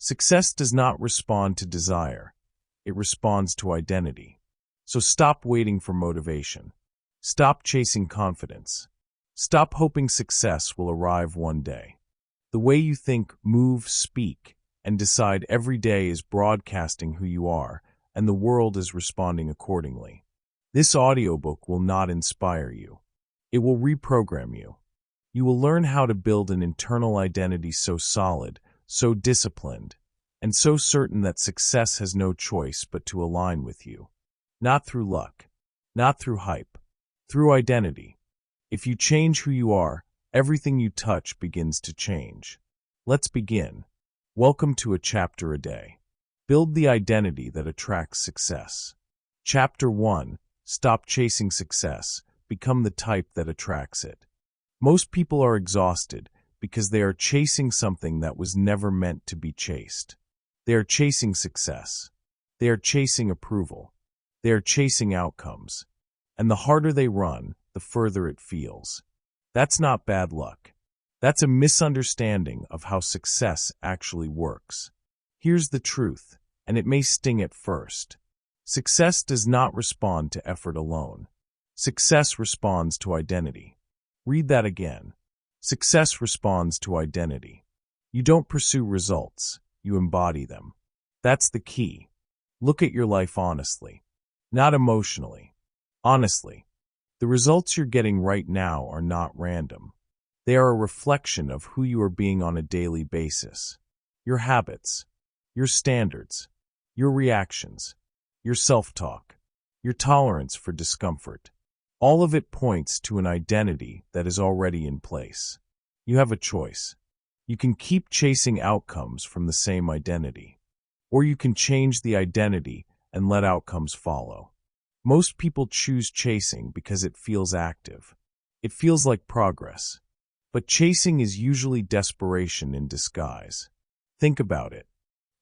Success does not respond to desire. It responds to identity. So stop waiting for motivation. Stop chasing confidence. Stop hoping success will arrive one day. The way you think, move, speak, and decide every day is broadcasting who you are, and the world is responding accordingly. This audiobook will not inspire you. It will reprogram you. You will learn how to build an internal identity so solid, so disciplined, and so certain that success has no choice but to align with you. Not through luck, not through hype, through identity. If you change who you are, everything you touch begins to change. Let's begin. Welcome to A Chapter a Day. Build the identity that attracts success. Chapter 1. Stop chasing success. Become the type that attracts it. Most people are exhausted because they are chasing something that was never meant to be chased. They are chasing success. They are chasing approval. They are chasing outcomes. And the harder they run, the further it feels. That's not bad luck. That's a misunderstanding of how success actually works. Here's the truth, and it may sting at first. Success does not respond to effort alone. Success responds to identity. Read that again. Success responds to identity. You don't pursue results, you embody them. That's the key. Look at your life honestly, not emotionally. Honestly, the results you're getting right now are not random. They are a reflection of who you are being on a daily basis. Your habits, your standards, your reactions, your self-talk, your tolerance for discomfort. All of it points to an identity that is already in place. You have a choice. You can keep chasing outcomes from the same identity, or you can change the identity and let outcomes follow. Most people choose chasing because it feels active. It feels like progress. But chasing is usually desperation in disguise. Think about it.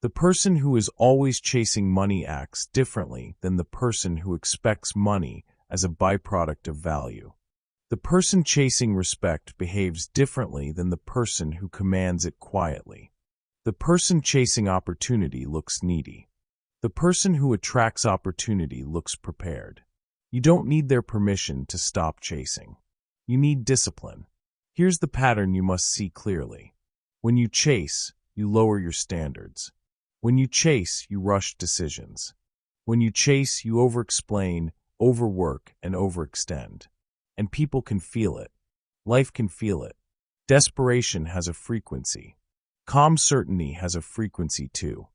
The person who is always chasing money acts differently than the person who expects money as a byproduct of value. The person chasing respect behaves differently than the person who commands it quietly. The person chasing opportunity looks needy. The person who attracts opportunity looks prepared. You don't need their permission to stop chasing. You need discipline. Here's the pattern you must see clearly. When you chase, you lower your standards. When you chase, you rush decisions. When you chase, you overexplain, overwork, and overextend. And people can feel it. Life can feel it. Desperation has a frequency. Calm certainty has a frequency too.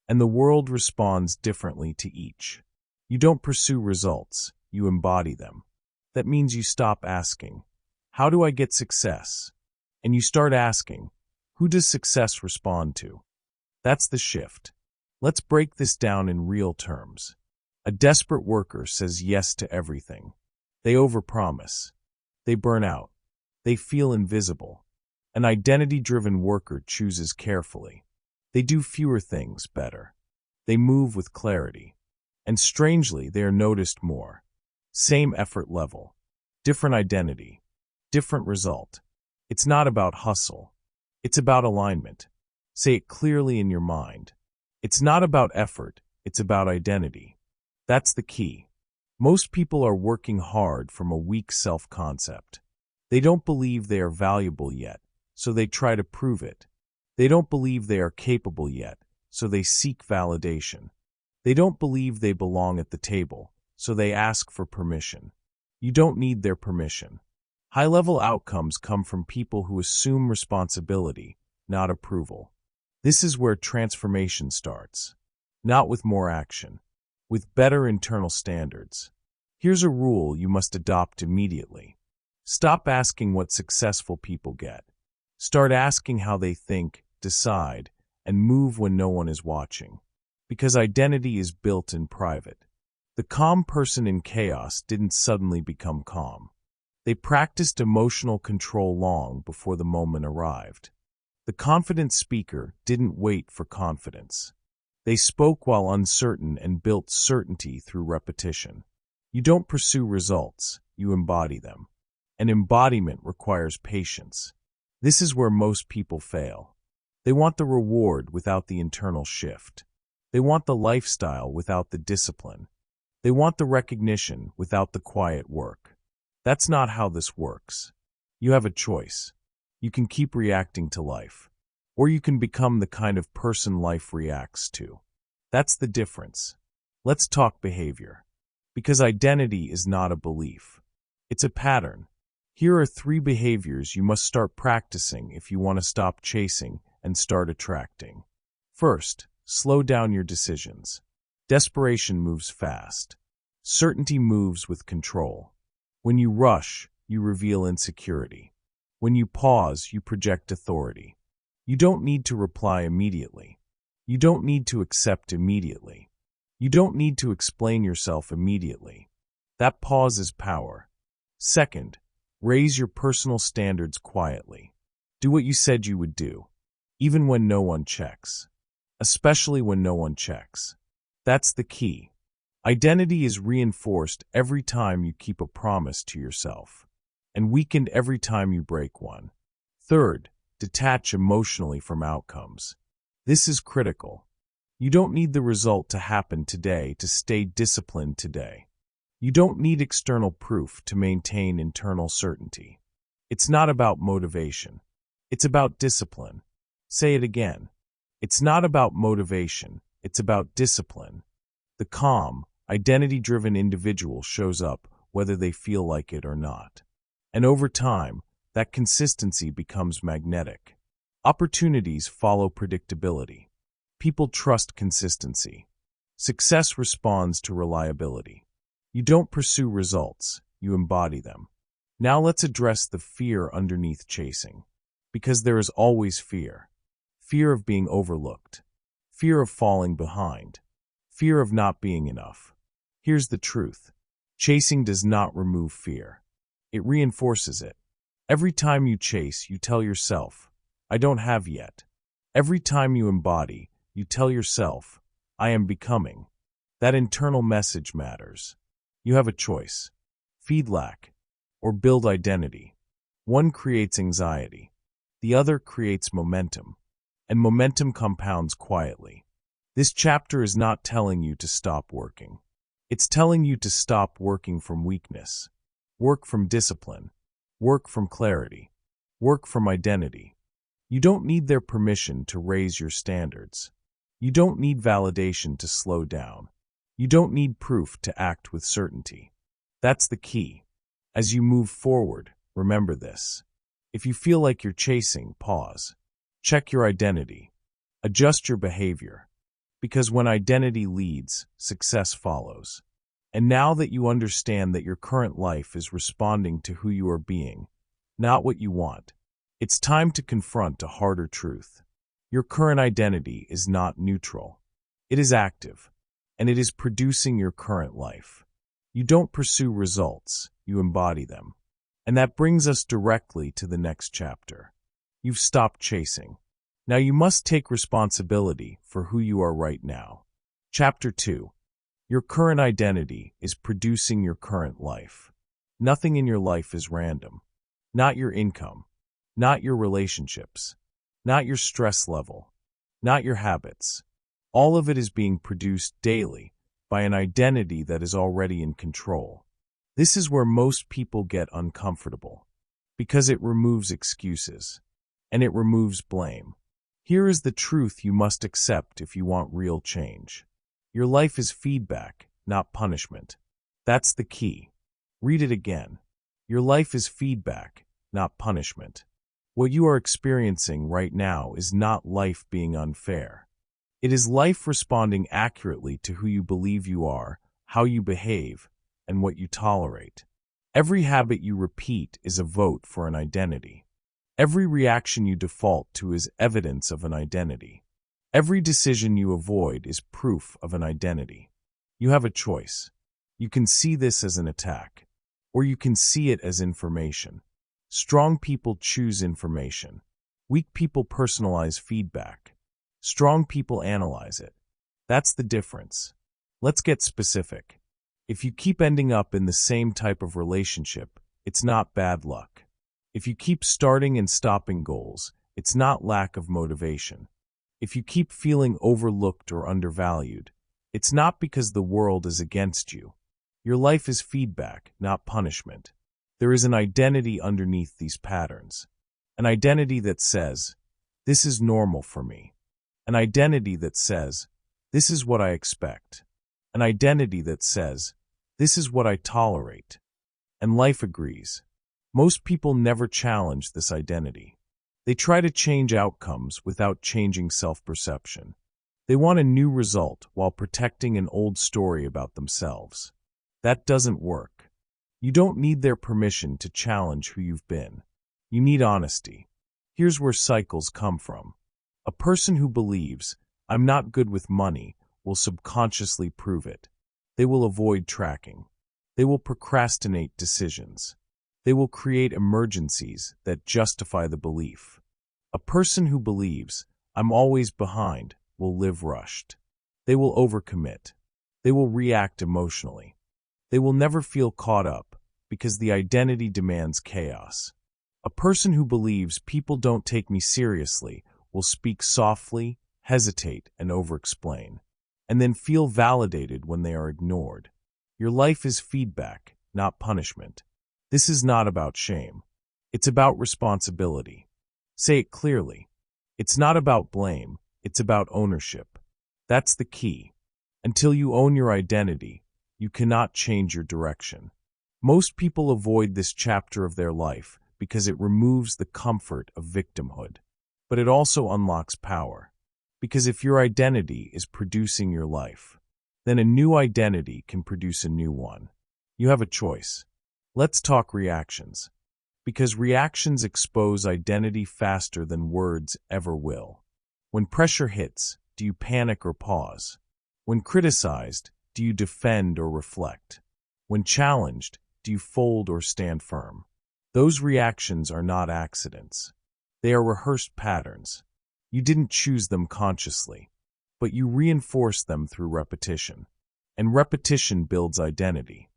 And the world responds differently to each. You don't pursue results, you embody them. That means you stop asking, how do I get success? And you start asking, who does success respond to? That's the shift. Let's break this down in real terms. A desperate worker says yes to everything. They overpromise. They burn out. They feel invisible. An identity-driven worker chooses carefully. They do fewer things better. They move with clarity. And strangely, they are noticed more. Same effort level. Different identity. Different result. It's not about hustle. It's about alignment. Say it clearly in your mind. It's not about effort. It's about identity. That's the key. Most people are working hard from a weak self-concept. They don't believe they are valuable yet, so they try to prove it. They don't believe they are capable yet, so they seek validation. They don't believe they belong at the table, so they ask for permission. You don't need their permission. High-level outcomes come from people who assume responsibility, not approval. This is where transformation starts. Not with more action, with better internal standards. Here's a rule you must adopt immediately. Stop asking what successful people get. Start asking how they think, decide, and move when no one is watching. Because identity is built in private. The calm person in chaos didn't suddenly become calm. They practiced emotional control long before the moment arrived. The confident speaker didn't wait for confidence. They spoke while uncertain and built certainty through repetition. You don't pursue results, you embody them. And embodiment requires patience. This is where most people fail. They want the reward without the internal shift. They want the lifestyle without the discipline. They want the recognition without the quiet work. That's not how this works. You have a choice. You can keep reacting to life, or you can become the kind of person life reacts to. That's the difference. Let's talk behavior. Because identity is not a belief. It's a pattern. Here are 3 behaviors you must start practicing if you want to stop chasing and start attracting. First, slow down your decisions. Desperation moves fast. Certainty moves with control. When you rush, you reveal insecurity. When you pause, you project authority. You don't need to reply immediately. You don't need to accept immediately. You don't need to explain yourself immediately. That pause is power. Second, raise your personal standards quietly. Do what you said you would do, even when no one checks. Especially when no one checks. That's the key. Identity is reinforced every time you keep a promise to yourself, and weakened every time you break one. Third, detach emotionally from outcomes. This is critical. You don't need the result to happen today to stay disciplined today. You don't need external proof to maintain internal certainty. It's not about motivation. It's about discipline. Say it again. It's not about motivation. It's about discipline. The calm, identity-driven individual shows up whether they feel like it or not. And over time, that consistency becomes magnetic. Opportunities follow predictability. People trust consistency. Success responds to reliability. You don't pursue results, you embody them. Now let's address the fear underneath chasing. Because there is always fear. Fear of being overlooked. Fear of falling behind. Fear of not being enough. Here's the truth. Chasing does not remove fear. It reinforces it. Every time you chase, you tell yourself, I don't have yet. Every time you embody, you tell yourself, I am becoming. That internal message matters. You have a choice. Feed lack, or build identity. One creates anxiety. The other creates momentum. And momentum compounds quietly. This chapter is not telling you to stop working. It's telling you to stop working from weakness. Work from discipline. Work from clarity. Work from identity. You don't need their permission to raise your standards. You don't need validation to slow down. You don't need proof to act with certainty. That's the key. As you move forward, remember this. If you feel like you're chasing, pause. Check your identity. Adjust your behavior. Because when identity leads, success follows. And now that you understand that your current life is responding to who you are being, not what you want, it's time to confront a harder truth. Your current identity is not neutral. It is active, and it is producing your current life. You don't pursue results, you embody them. And that brings us directly to the next chapter. You've stopped chasing. Now you must take responsibility for who you are right now. Chapter 2. Your current identity is producing your current life. Nothing in your life is random. Not your income. Not your relationships. Not your stress level. Not your habits. All of it is being produced daily by an identity that is already in control. This is where most people get uncomfortable, because it removes excuses, and it removes blame. Here is the truth you must accept if you want real change. Your life is feedback, not punishment. That's the key. Read it again. Your life is feedback, not punishment. What you are experiencing right now is not life being unfair. It is life responding accurately to who you believe you are, how you behave, and what you tolerate. Every habit you repeat is a vote for an identity. Every reaction you default to is evidence of an identity. Every decision you avoid is proof of an identity. You have a choice. You can see this as an attack, or you can see it as information. Strong people choose information. Weak people personalize feedback. Strong people analyze it. That's the difference. Let's get specific. If you keep ending up in the same type of relationship, it's not bad luck. If you keep starting and stopping goals, it's not lack of motivation. If you keep feeling overlooked or undervalued, it's not because the world is against you. Your life is feedback, not punishment. There is an identity underneath these patterns. An identity that says, "This is normal for me." An identity that says, "This is what I expect." An identity that says, "This is what I tolerate." And life agrees. Most people never challenge this identity. They try to change outcomes without changing self-perception. They want a new result while protecting an old story about themselves. That doesn't work. You don't need their permission to challenge who you've been. You need honesty. Here's where cycles come from. A person who believes, "I'm not good with money," will subconsciously prove it. They will avoid tracking. They will procrastinate decisions. They will create emergencies that justify the belief. A person who believes, "I'm always behind," will live rushed. They will overcommit. They will react emotionally. They will never feel caught up because the identity demands chaos. A person who believes, "People don't take me seriously," will speak softly, hesitate, and over-explain, and then feel validated when they are ignored. Your life is feedback, not punishment. This is not about shame. It's about responsibility. Say it clearly. It's not about blame. It's about ownership. That's the key. Until you own your identity, you cannot change your direction. Most people avoid this chapter of their life because it removes the comfort of victimhood. But it also unlocks power. Because if your identity is producing your life, then a new identity can produce a new one. You have a choice. Let's talk reactions. Because reactions expose identity faster than words ever will. When pressure hits, do you panic or pause? When criticized, do you defend or reflect? When challenged, do you fold or stand firm? Those reactions are not accidents. They are rehearsed patterns. You didn't choose them consciously, but you reinforce them through repetition. And repetition builds identity.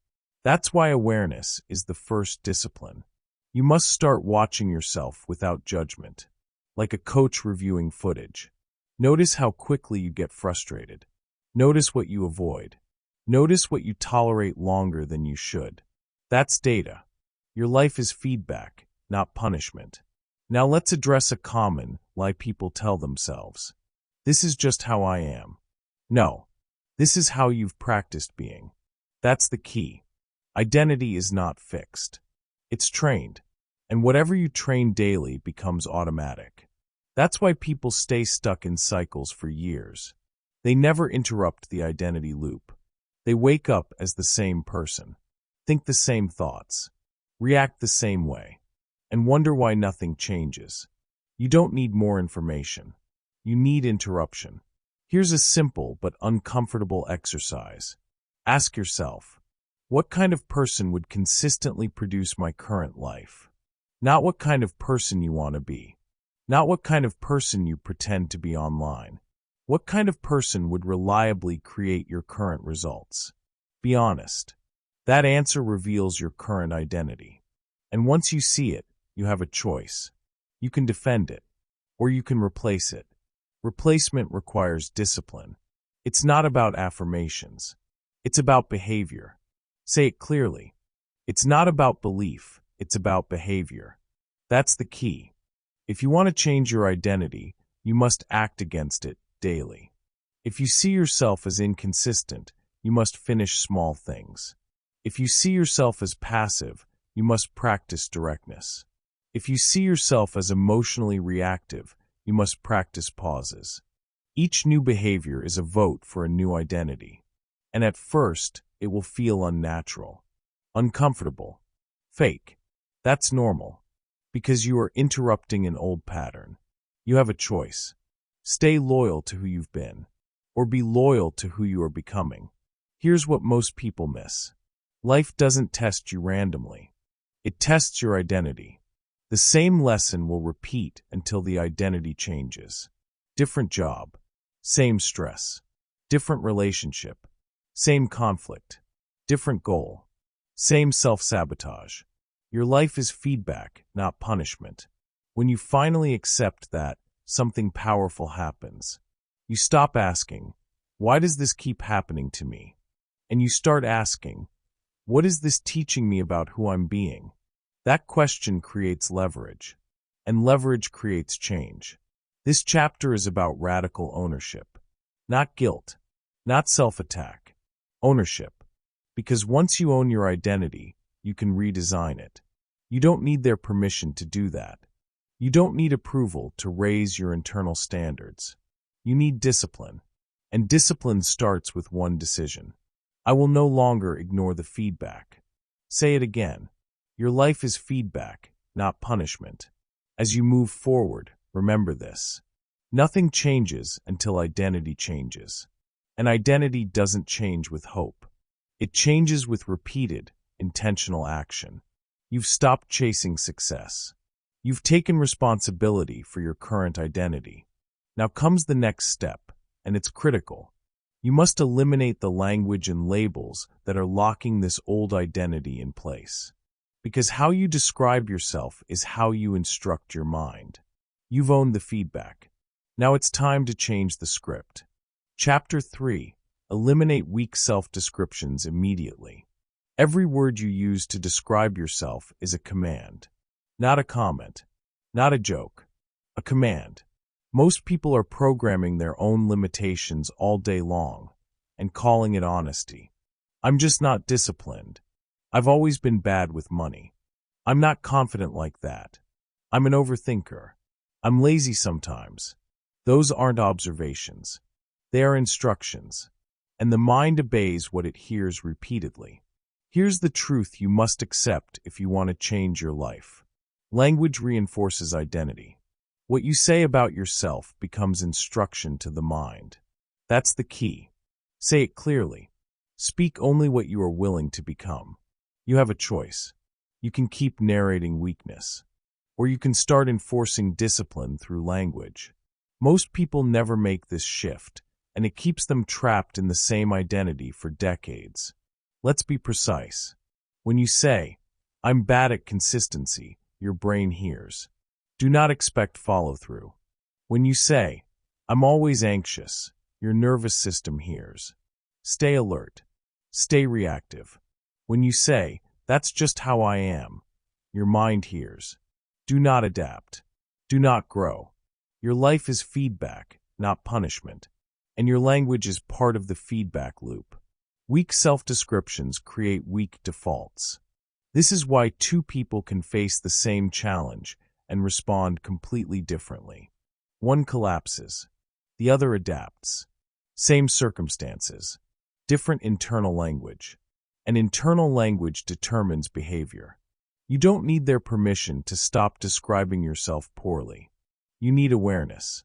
That's why awareness is the first discipline. You must start watching yourself without judgment, like a coach reviewing footage. Notice how quickly you get frustrated. Notice what you avoid. Notice what you tolerate longer than you should. That's data. Your life is feedback, not punishment. Now let's address a common lie people tell themselves. This is just how I am. No, this is how you've practiced being. That's the key. Identity is not fixed. It's trained. And whatever you train daily becomes automatic. That's why people stay stuck in cycles for years. They never interrupt the identity loop. They wake up as the same person, think the same thoughts, react the same way, and wonder why nothing changes. You don't need more information. You need interruption. Here's a simple but uncomfortable exercise. Ask yourself, what kind of person would consistently produce my current life? Not what kind of person you want to be. Not what kind of person you pretend to be online. What kind of person would reliably create your current results? Be honest. That answer reveals your current identity. And once you see it, you have a choice. You can defend it, or you can replace it. Replacement requires discipline. It's not about affirmations. It's about behavior. Say it clearly. It's not about belief. It's about behavior. That's the key. If you want to change your identity, you must act against it daily. If you see yourself as inconsistent, you must finish small things. If you see yourself as passive, you must practice directness. If you see yourself as emotionally reactive, you must practice pauses. Each new behavior is a vote for a new identity. And at first, it will feel unnatural, uncomfortable, fake. That's normal, because you are interrupting an old pattern. You have a choice. Stay loyal to who you've been, or be loyal to who you are becoming. Here's what most people miss. Life doesn't test you randomly. It tests your identity. The same lesson will repeat until the identity changes. Different job, same stress. Different relationship, same conflict. Different goal, same self-sabotage. Your life is feedback, not punishment. When you finally accept that, something powerful happens. You stop asking, "Why does this keep happening to me?" And you start asking, "What is this teaching me about who I'm being?" That question creates leverage, and leverage creates change. This chapter is about radical ownership. Not guilt, not self-attack. Ownership. Because once you own your identity, you can redesign it. You don't need their permission to do that. You don't need approval to raise your internal standards. You need discipline. And discipline starts with one decision. I will no longer ignore the feedback. Say it again. Your life is feedback, not punishment. As you move forward, remember this. Nothing changes until identity changes. And identity doesn't change with hope. It changes with repeated, intentional action. You've stopped chasing success. You've taken responsibility for your current identity. Now comes the next step, and it's critical. You must eliminate the language and labels that are locking this old identity in place. Because how you describe yourself is how you instruct your mind. You've owned the feedback. Now it's time to change the script. Chapter 3. Eliminate weak self-descriptions immediately. Every word you use to describe yourself is a command. Not a comment. Not a joke. A command. Most people are programming their own limitations all day long and calling it honesty. I'm just not disciplined. I've always been bad with money. I'm not confident like that. I'm an overthinker. I'm lazy sometimes. Those aren't observations. They are instructions. And the mind obeys what it hears repeatedly. Here's the truth you must accept if you want to change your life. Language reinforces identity. What you say about yourself becomes instruction to the mind. That's the key. Say it clearly. Speak only what you are willing to become. You have a choice. You can keep narrating weakness, or you can start enforcing discipline through language. Most people never make this shift, and it keeps them trapped in the same identity for decades. Let's be precise. When you say, "I'm bad at consistency," your brain hears. Do not expect follow-through. When you say, "I'm always anxious," your nervous system hears. Stay alert. Stay reactive. When you say, "That's just how I am," your mind hears. Do not adapt. Do not grow. Your life is feedback, not punishment. And your language is part of the feedback loop. Weak self-descriptions create weak defaults. This is why two people can face the same challenge and respond completely differently. One collapses. The other adapts. Same circumstances. Different internal language. And internal language determines behavior. You don't need their permission to stop describing yourself poorly. You need awareness.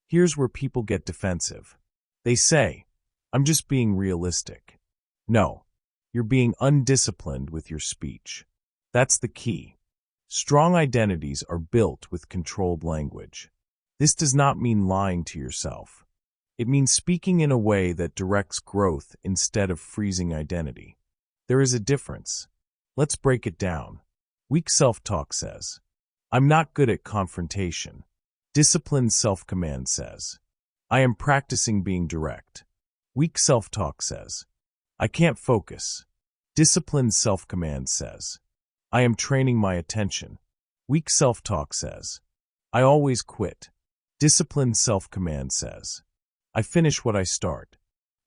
Here's where people get defensive. They say, "I'm just being realistic." No, you're being undisciplined with your speech. That's the key. Strong identities are built with controlled language. This does not mean lying to yourself. It means speaking in a way that directs growth instead of freezing identity. There is a difference. Let's break it down. Weak self-talk says, "I'm not good at confrontation." Disciplined self-command says, "I am practicing being direct." Weak self-talk says, "I can't focus." Disciplined self-command says, "I am training my attention." Weak self-talk says, "I always quit." Disciplined self-command says, "I finish what I start."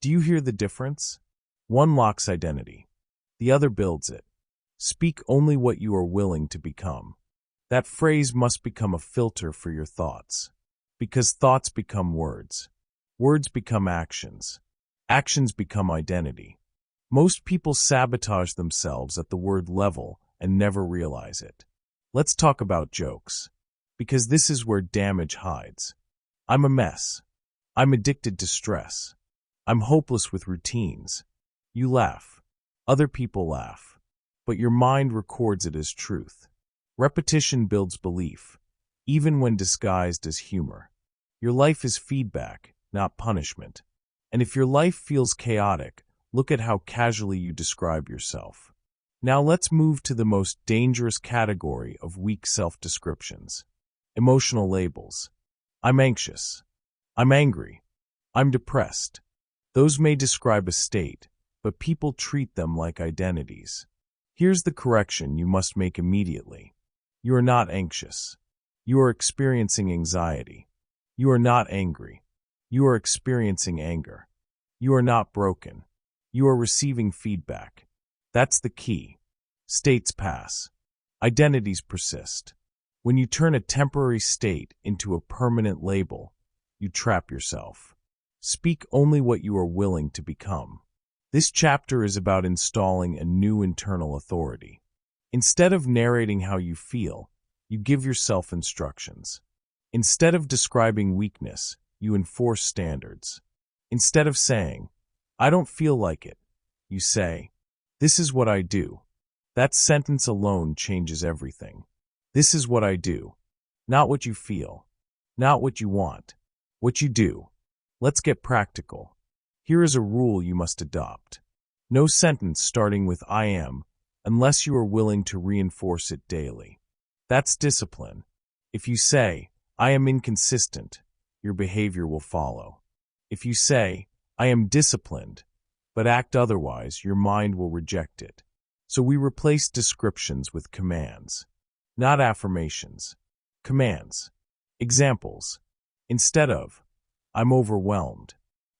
Do you hear the difference? One locks identity. The other builds it. Speak only what you are willing to become. That phrase must become a filter for your thoughts. Because thoughts become words. Words become actions. Actions become identity. Most people sabotage themselves at the word level and never realize it. Let's talk about jokes. Because this is where damage hides. I'm a mess. I'm addicted to stress. I'm hopeless with routines. You laugh. Other people laugh. But your mind records it as truth. Repetition builds belief, even when disguised as humor. Your life is feedback, not punishment. And if your life feels chaotic, look at how casually you describe yourself. Now let's move to the most dangerous category of weak self-descriptions. Emotional labels. I'm anxious. I'm angry. I'm depressed. Those may describe a state, but people treat them like identities. Here's the correction you must make immediately. You are not anxious. You are experiencing anxiety. You are not angry. You are experiencing anger. You are not broken. You are receiving feedback. That's the key. States pass. Identities persist. When you turn a temporary state into a permanent label, you trap yourself. Speak only what you are willing to become. This chapter is about installing a new internal authority. Instead of narrating how you feel, you give yourself instructions. Instead of describing weakness, you enforce standards. Instead of saying, I don't feel like it, you say, this is what I do. That sentence alone changes everything. This is what I do. Not what you feel. Not what you want. What you do. Let's get practical. Here is a rule you must adopt. No sentence starting with I am, unless you are willing to reinforce it daily. That's discipline. If you say, I am inconsistent, your behavior will follow. If you say, I am disciplined, but act otherwise, your mind will reject it. So we replace descriptions with commands. Not affirmations. Commands. Examples. Instead of, I'm overwhelmed,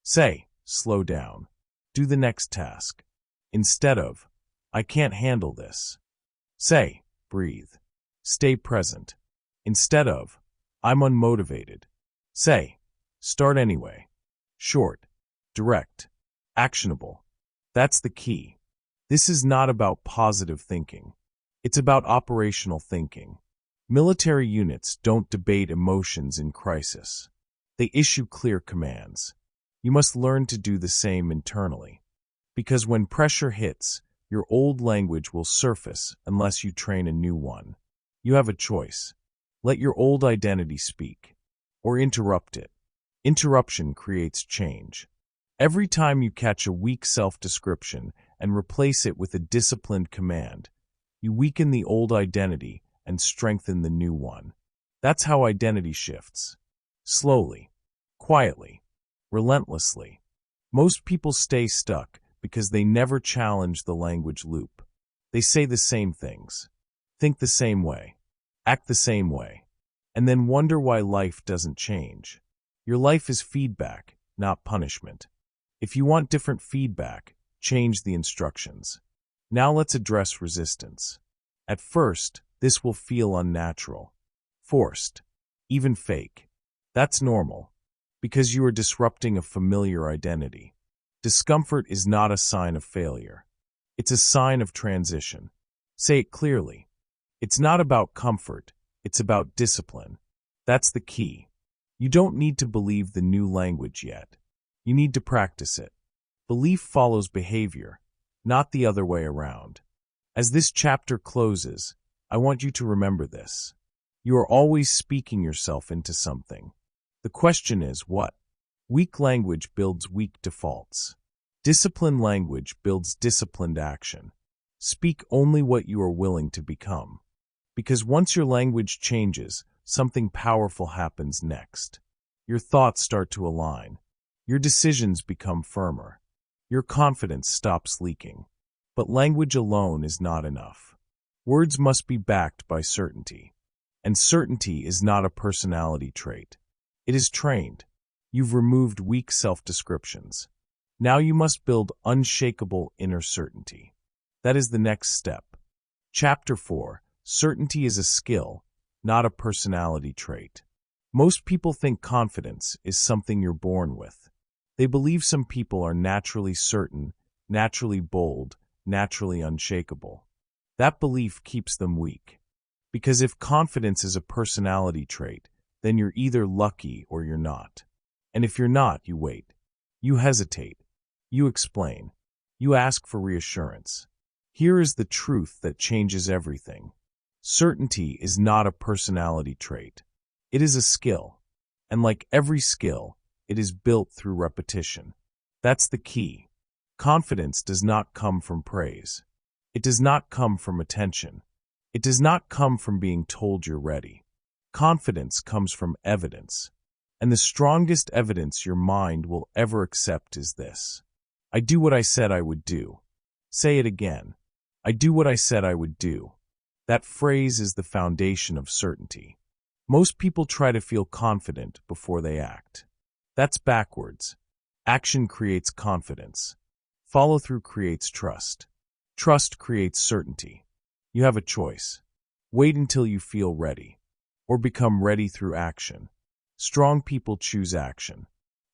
say, slow down. Do the next task. Instead of, I can't handle this, say, breathe. Stay present. Instead of, I'm unmotivated, say, start anyway. Short, direct, actionable. That's the key. This is not about positive thinking. It's about operational thinking. Military units don't debate emotions in crisis. They issue clear commands. You must learn to do the same internally. Because when pressure hits, your old language will surface unless you train a new one. You have a choice. Let your old identity speak, or interrupt it. Interruption creates change. Every time you catch a weak self-description and replace it with a disciplined command, you weaken the old identity and strengthen the new one. That's how identity shifts. Slowly, quietly, relentlessly. Most people stay stuck because they never challenge the language loop. They say the same things, think the same way, act the same way, and then wonder why life doesn't change. Your life is feedback, not punishment. If you want different feedback, change the instructions. Now let's address resistance. At first, this will feel unnatural, forced, even fake. That's normal, because you are disrupting a familiar identity. Discomfort is not a sign of failure. It's a sign of transition. Say it clearly. It's not about comfort, it's about discipline. That's the key. You don't need to believe the new language yet. You need to practice it. Belief follows behavior, not the other way around. As this chapter closes, I want you to remember this. You are always speaking yourself into something. The question is, what? Weak language builds weak defaults. Disciplined language builds disciplined action. Speak only what you are willing to become. Because once your language changes, something powerful happens next. Your thoughts start to align. Your decisions become firmer. Your confidence stops leaking. But language alone is not enough. Words must be backed by certainty. And certainty is not a personality trait. It is trained. You've removed weak self-descriptions. Now you must build unshakable inner certainty. That is the next step. Chapter 4. Certainty is a skill, not a personality trait. Most people think confidence is something you're born with. They believe some people are naturally certain, naturally bold, naturally unshakable. That belief keeps them weak. Because if confidence is a personality trait, then you're either lucky or you're not. And if you're not, you wait. You hesitate. You explain. You ask for reassurance. Here is the truth that changes everything. Certainty is not a personality trait. It is a skill. And like every skill, it is built through repetition. That's the key. Confidence does not come from praise. It does not come from attention. It does not come from being told you're ready. Confidence comes from evidence. And the strongest evidence your mind will ever accept is this: I do what I said I would do. Say it again. I do what I said I would do. That phrase is the foundation of certainty. Most people try to feel confident before they act. That's backwards. Action creates confidence. Follow-through creates trust. Trust creates certainty. You have a choice. Wait until you feel ready, or become ready through action. Strong people choose action.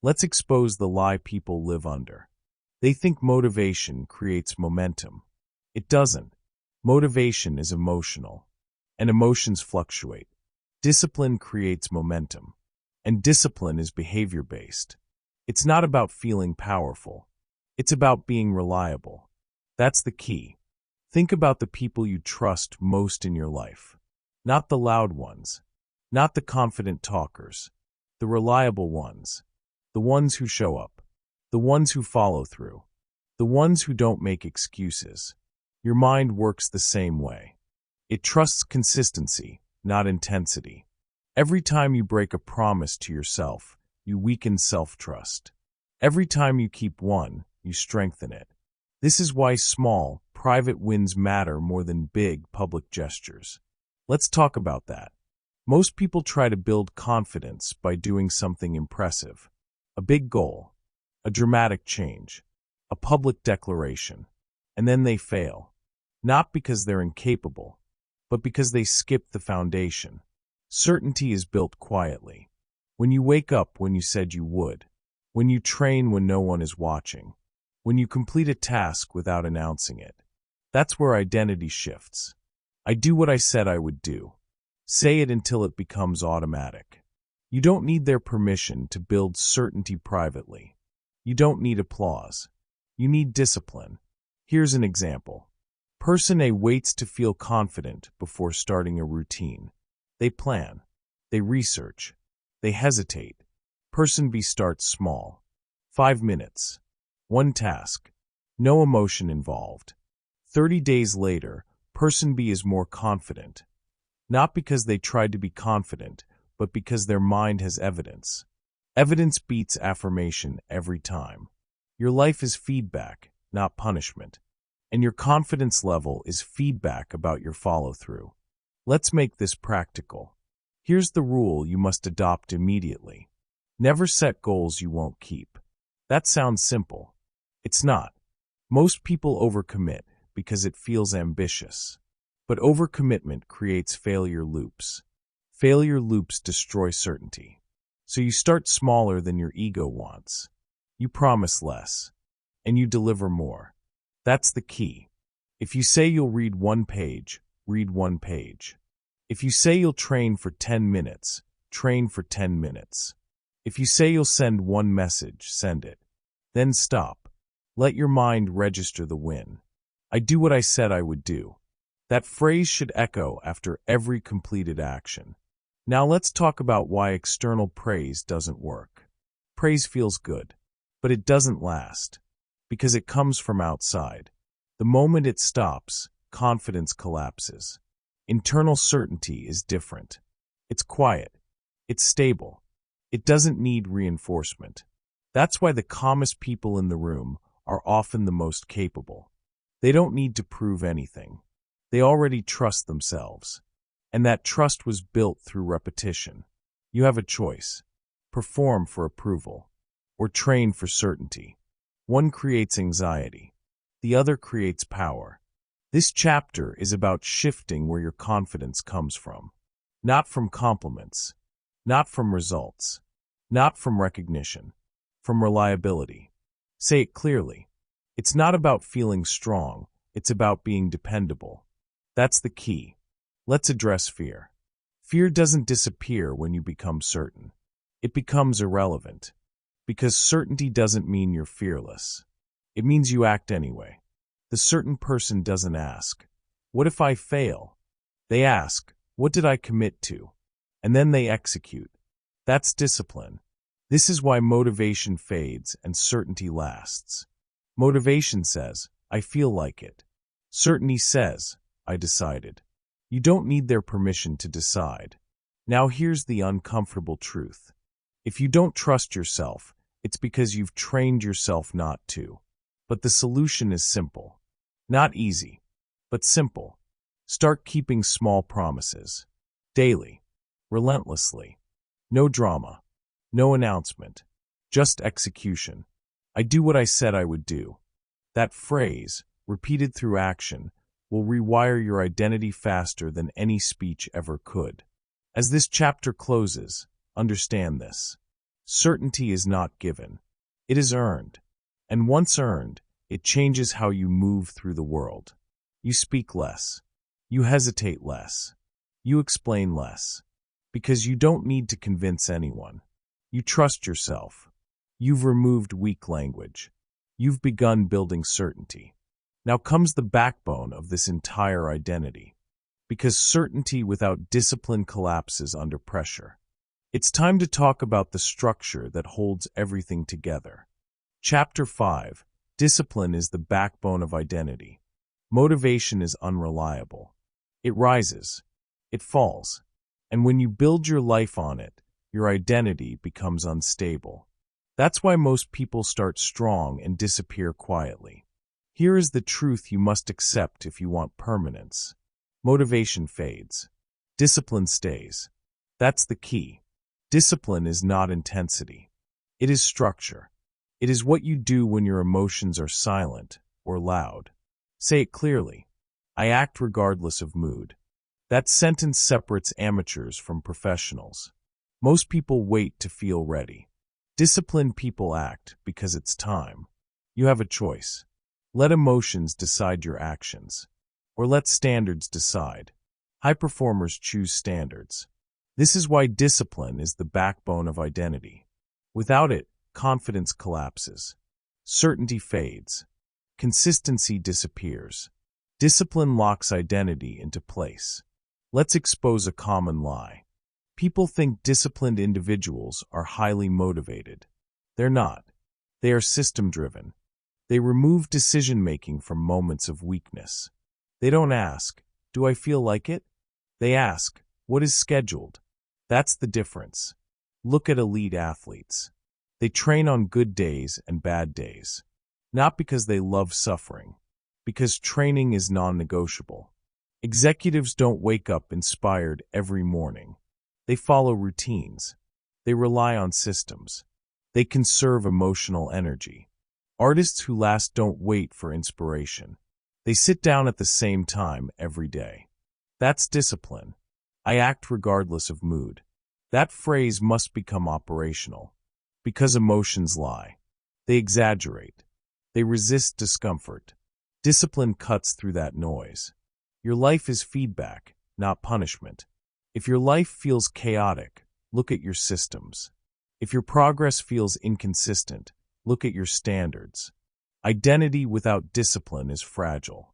Let's expose the lie people live under. They think motivation creates momentum. It doesn't. Motivation is emotional, and emotions fluctuate. Discipline creates momentum, and discipline is behavior-based. It's not about feeling powerful. It's about being reliable. That's the key. Think about the people you trust most in your life. Not the loud ones, not the confident talkers. The reliable ones, the ones who show up, the ones who follow through, the ones who don't make excuses. Your mind works the same way. It trusts consistency, not intensity. Every time you break a promise to yourself, you weaken self-trust. Every time you keep one, you strengthen it. This is why small, private wins matter more than big, public gestures. Let's talk about that. Most people try to build confidence by doing something impressive. A big goal, a dramatic change, a public declaration, and then they fail. Not because they're incapable, but because they skip the foundation. Certainty is built quietly. When you wake up when you said you would, when you train when no one is watching, when you complete a task without announcing it. That's where identity shifts. I do what I said I would do. Say it until it becomes automatic. You don't need their permission to build certainty privately. You don't need applause. You need discipline. Here's an example. Person A waits to feel confident before starting a routine. They plan. They research. They hesitate. Person B starts small. 5 minutes. One task. No emotion involved. 30 days later, person B is more confident. Not because they tried to be confident, but because their mind has evidence. Evidence beats affirmation every time. Your life is feedback, not punishment. And your confidence level is feedback about your follow-through. Let's make this practical. Here's the rule you must adopt immediately. Never set goals you won't keep. That sounds simple. It's not. Most people overcommit because it feels ambitious. But overcommitment creates failure loops. Failure loops destroy certainty. So you start smaller than your ego wants. You promise less, and you deliver more. That's the key. If you say you'll read 1 page, read 1 page. If you say you'll train for 10 minutes, train for 10 minutes. If you say you'll send 1 message, send it. Then stop. Let your mind register the win. I do what I said I would do. That phrase should echo after every completed action. Now let's talk about why external praise doesn't work. Praise feels good, but it doesn't last, because it comes from outside. The moment it stops, confidence collapses. Internal certainty is different. It's quiet. It's stable. It doesn't need reinforcement. That's why the calmest people in the room are often the most capable. They don't need to prove anything. They already trust themselves. And that trust was built through repetition. You have a choice. Perform for approval, or train for certainty. One creates anxiety. The other creates power. This chapter is about shifting where your confidence comes from. Not from compliments. Not from results. Not from recognition. From reliability. Say it clearly. It's not about feeling strong. It's about being dependable. That's the key. Let's address fear. Fear doesn't disappear when you become certain. It becomes irrelevant. Because certainty doesn't mean you're fearless. It means you act anyway. The certain person doesn't ask, "What if I fail?" They ask, "What did I commit to?" And then they execute. That's discipline. This is why motivation fades and certainty lasts. Motivation says, "I feel like it." Certainty says, "I decided." You don't need their permission to decide. Now here's the uncomfortable truth. If you don't trust yourself, it's because you've trained yourself not to. But the solution is simple. Not easy, but simple. Start keeping small promises. Daily. Relentlessly. No drama. No announcement. Just execution. I do what I said I would do. That phrase, repeated through action, will rewire your identity faster than any speech ever could. As this chapter closes, understand this. Certainty is not given. It is earned. And once earned, it changes how you move through the world. You speak less. You hesitate less. You explain less. Because you don't need to convince anyone. You trust yourself. You've removed weak language. You've begun building certainty. Now comes the backbone of this entire identity. Because certainty without discipline collapses under pressure. It's time to talk about the structure that holds everything together. Chapter 5. Discipline is the backbone of identity. Motivation is unreliable. It rises. It falls. And when you build your life on it, your identity becomes unstable. That's why most people start strong and disappear quietly. Here is the truth you must accept if you want permanence. Motivation fades. Discipline stays. That's the key. Discipline is not intensity. It is structure. It is what you do when your emotions are silent or loud. Say it clearly. I act regardless of mood. That sentence separates amateurs from professionals. Most people wait to feel ready. Disciplined people act because it's time. You have a choice. Let emotions decide your actions. Or let standards decide. High performers choose standards. This is why discipline is the backbone of identity. Without it, confidence collapses. Certainty fades. Consistency disappears. Discipline locks identity into place. Let's expose a common lie. People think disciplined individuals are highly motivated. They're not. They are system-driven. They remove decision-making from moments of weakness. They don't ask, do I feel like it? They ask, what is scheduled? That's the difference. Look at elite athletes. They train on good days and bad days. Not because they love suffering, because training is non-negotiable. Executives don't wake up inspired every morning. They follow routines. They rely on systems. They conserve emotional energy. Artists who last don't wait for inspiration. They sit down at the same time every day. That's discipline. I act regardless of mood. That phrase must become operational. Because emotions lie. They exaggerate. They resist discomfort. Discipline cuts through that noise. Your life is feedback, not punishment. If your life feels chaotic, look at your systems. If your progress feels inconsistent, look at your standards. Identity without discipline is fragile.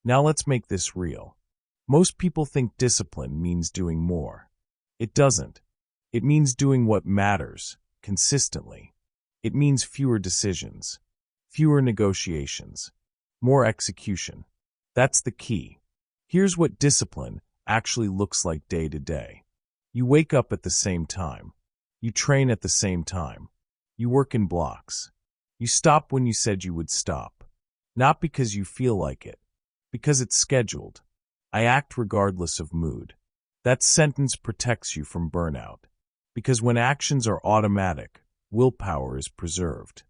Now let's make this real. Most people think discipline means doing more. It doesn't. It means doing what matters, consistently. It means fewer decisions, fewer negotiations, more execution. That's the key. Here's what discipline actually looks like day to day. You wake up at the same time. You train at the same time. You work in blocks. You stop when you said you would stop. Not because you feel like it, because it's scheduled. I act regardless of mood. That sentence protects you from burnout. Because when actions are automatic, willpower is preserved.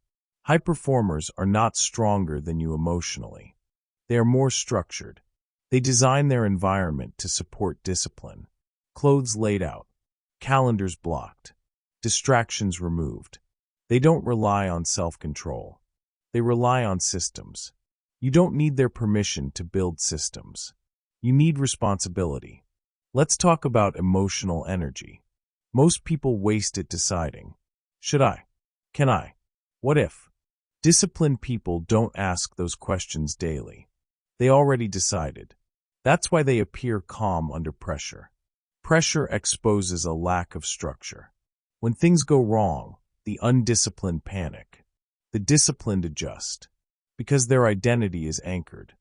High performers are not stronger than you emotionally. They are more structured. They design their environment to support discipline. Clothes laid out. Calendars blocked. Distractions removed. They don't rely on self-control. They rely on systems. You don't need their permission to build systems. You need responsibility. Let's talk about emotional energy. Most people waste it deciding. Should I? Can I? What if? Disciplined people don't ask those questions daily. They already decided. That's why they appear calm under pressure. Pressure exposes a lack of structure. When things go wrong, the undisciplined panic. The disciplined adjust. Because their identity is anchored.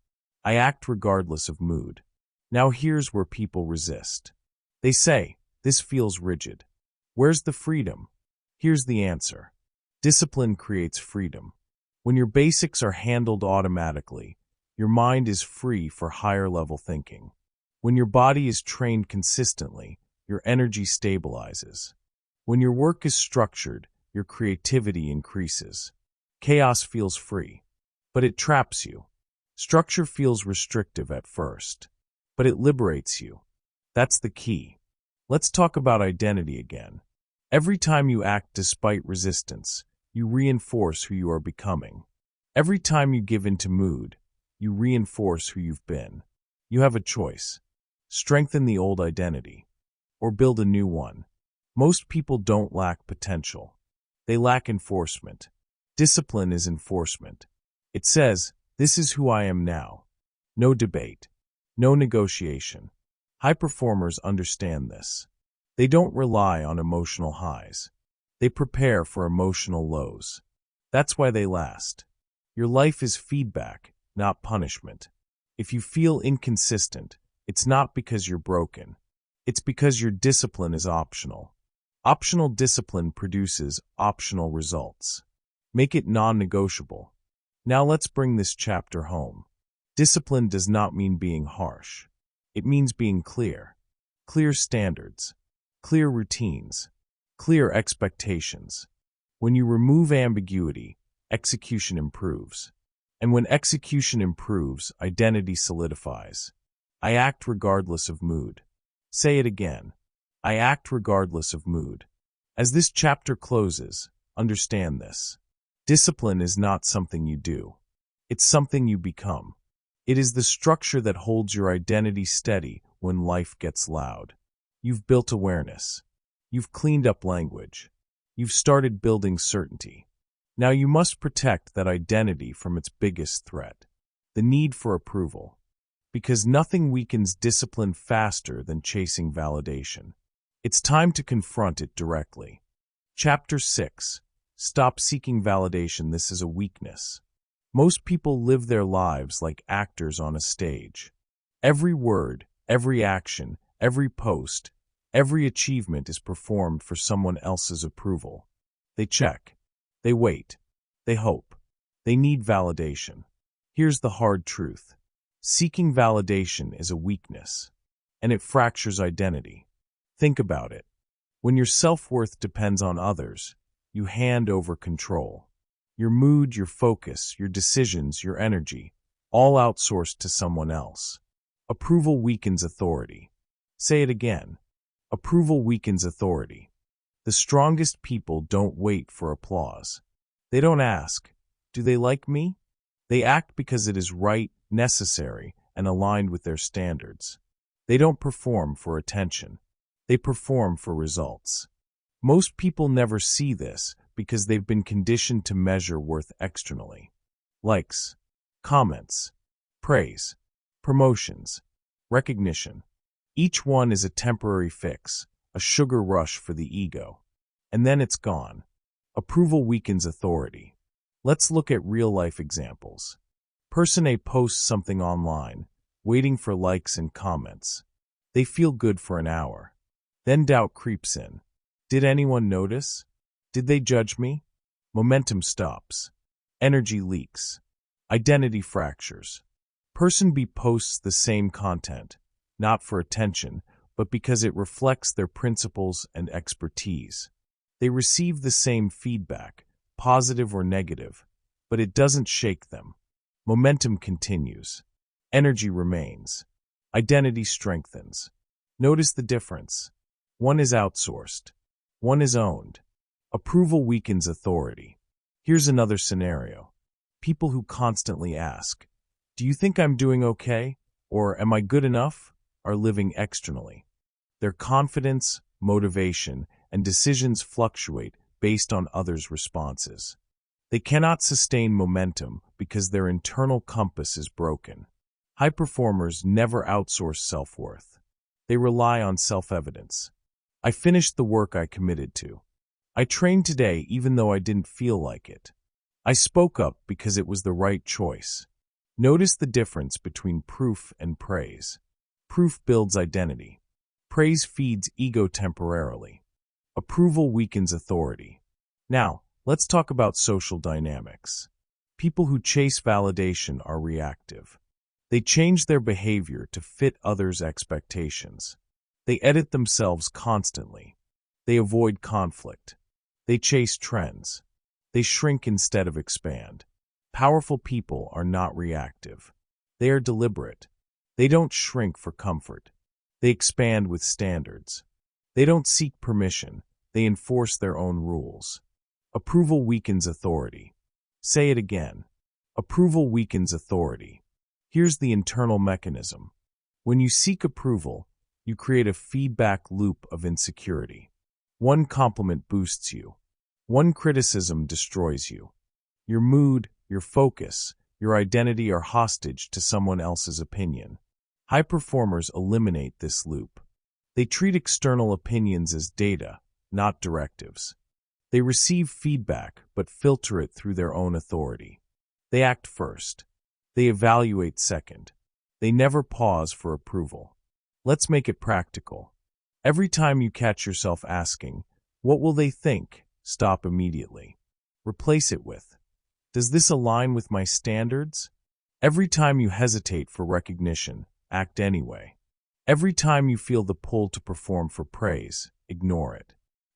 I act regardless of mood. Now here's where people resist. They say, This feels rigid. Where's the freedom? Here's the answer. Discipline creates freedom. When your basics are handled automatically, your mind is free for higher-level thinking. When your body is trained consistently, your energy stabilizes. When your work is structured, your creativity increases. Chaos feels free, but it traps you. Structure feels restrictive at first, but it liberates you. That's the key. Let's talk about identity again. Every time you act despite resistance, you reinforce who you are becoming. Every time you give into mood, you reinforce who you've been. You have a choice. Strengthen the old identity, or build a new one. Most people don't lack potential. They lack enforcement. Discipline is enforcement. It says, this is who I am now. No debate. No negotiation. High performers understand this. They don't rely on emotional highs. They prepare for emotional lows. That's why they last. Your life is feedback, not punishment. If you feel inconsistent, it's not because you're broken. It's because your discipline is optional. Optional discipline produces optional results. Make it non-negotiable. Now let's bring this chapter home. Discipline does not mean being harsh. It means being clear. Clear standards. Clear routines. Clear expectations. When you remove ambiguity, execution improves. And when execution improves, identity solidifies. I act regardless of mood. Say it again. I act regardless of mood. As this chapter closes, understand this. Discipline is not something you do. It's something you become. It is the structure that holds your identity steady when life gets loud. You've built awareness. You've cleaned up language. You've started building certainty. Now you must protect that identity from its biggest threat, the need for approval. Because nothing weakens discipline faster than chasing validation. It's time to confront it directly. Chapter 6. Stop seeking validation. This is a weakness. Most people live their lives like actors on a stage. Every word, every action, every post, every achievement is performed for someone else's approval. They check. They wait. They hope. They need validation. Here's the hard truth. Seeking validation is a weakness, and it fractures identity. Think about it. When your self-worth depends on others, you hand over control. Your mood, your focus, your decisions, your energy, all outsourced to someone else. Approval weakens authority. Say it again. Approval weakens authority. The strongest people don't wait for applause. They don't ask, do they like me? They act because it is right, necessary, and aligned with their standards. They don't perform for attention. They perform for results. Most people never see this because they've been conditioned to measure worth externally. Likes, comments, praise, promotions, recognition. Each one is a temporary fix, a sugar rush for the ego. And then it's gone. Approval weakens authority. Let's look at real-life examples. Person A posts something online, waiting for likes and comments. They feel good for an hour. Then doubt creeps in. Did anyone notice? Did they judge me? Momentum stops. Energy leaks. Identity fractures. Person B posts the same content, not for attention, but because it reflects their principles and expertise. They receive the same feedback, positive or negative, but it doesn't shake them. Momentum continues. Energy remains. Identity strengthens. Notice the difference. One is outsourced. One is owned. Approval weakens authority. Here's another scenario. People who constantly ask, do you think I'm doing okay? Or am I good enough? Are living externally. Their confidence, motivation, and decisions fluctuate based on others' responses. They cannot sustain momentum because their internal compass is broken. High performers never outsource self-worth. They rely on self-evidence. I finished the work I committed to. I trained today even though I didn't feel like it. I spoke up because it was the right choice. Notice the difference between proof and praise. Proof builds identity. Praise feeds ego temporarily. Approval weakens authority. Now, let's talk about social dynamics. People who chase validation are reactive. They change their behavior to fit others' expectations. They edit themselves constantly. They avoid conflict. They chase trends. They shrink instead of expand. Powerful people are not reactive. They are deliberate. They don't shrink for comfort. They expand with standards. They don't seek permission. They enforce their own rules. Approval weakens authority. Say it again. Approval weakens authority. Here's the internal mechanism. When you seek approval, you create a feedback loop of insecurity. One compliment boosts you. One criticism destroys you. Your mood, your focus, your identity are hostage to someone else's opinion. High performers eliminate this loop. They treat external opinions as data, not directives. They receive feedback but filter it through their own authority. They act first. They evaluate second. They never pause for approval. Let's make it practical. Every time you catch yourself asking, "What will they think?" stop immediately. Replace it with, "Does this align with my standards?" Every time you hesitate for recognition, act anyway. Every time you feel the pull to perform for praise, ignore it.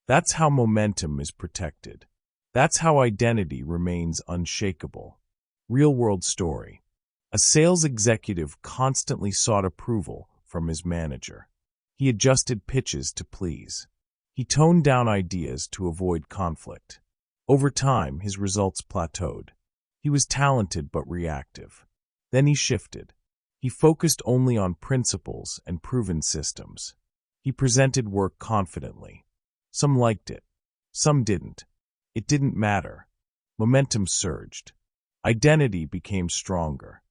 That's how momentum is protected. That's how identity remains unshakable. Real-world story. A sales executive constantly sought approval from his manager. He adjusted pitches to please. He toned down ideas to avoid conflict. Over time, his results plateaued. He was talented but reactive. Then he shifted. He focused only on principles and proven systems. He presented work confidently. Some liked it. Some didn't. It didn't matter. Momentum surged. Identity became stronger.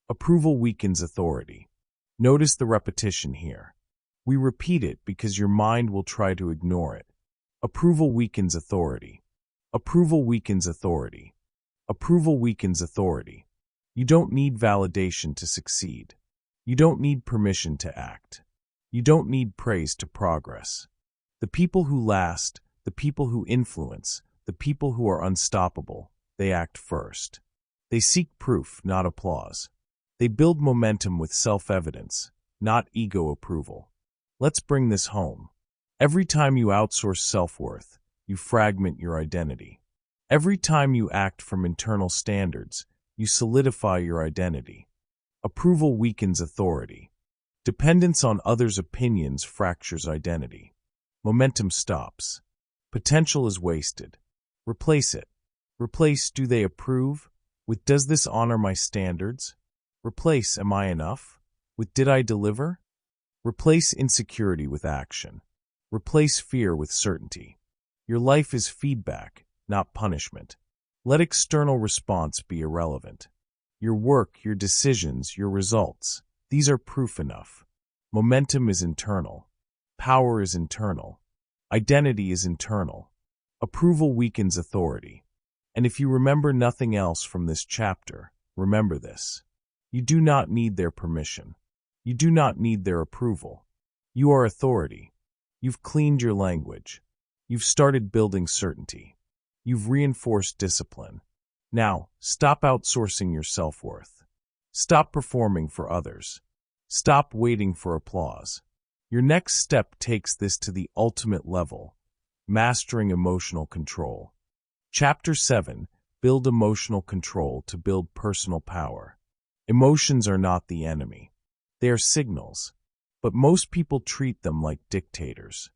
Approval weakens authority. Notice the repetition here. We repeat it because your mind will try to ignore it. Approval weakens authority. Approval weakens authority. Approval weakens authority. You don't need validation to succeed. You don't need permission to act. You don't need praise to progress. The people who last, the people who influence, the people who are unstoppable, they act first. They seek proof, not applause. They build momentum with self-evidence, not ego approval. Let's bring this home. Every time you outsource self-worth, you fragment your identity. Every time you act from internal standards, you solidify your identity. Approval weakens authority. Dependence on others' opinions fractures identity. Momentum stops. Potential is wasted. Replace it. Replace "Do they approve?" with "Does this honor my standards?" Replace "Am I enough?" with "Did I deliver?" Replace insecurity with action. Replace fear with certainty. Your life is feedback, not punishment. Let external response be irrelevant. Your work, your decisions, your results, these are proof enough. Momentum is internal. Power is internal. Identity is internal. Approval weakens authority. And if you remember nothing else from this chapter, remember this. You do not need their permission. You do not need their approval. You are authority. You've cleaned your language. You've started building certainty. You've reinforced discipline. Now, stop outsourcing your self-worth. Stop performing for others. Stop waiting for applause. Your next step takes this to the ultimate level, mastering emotional control. Chapter 7, Build Emotional Control to Build Personal Power. Emotions are not the enemy. They are signals, but most people treat them like dictators.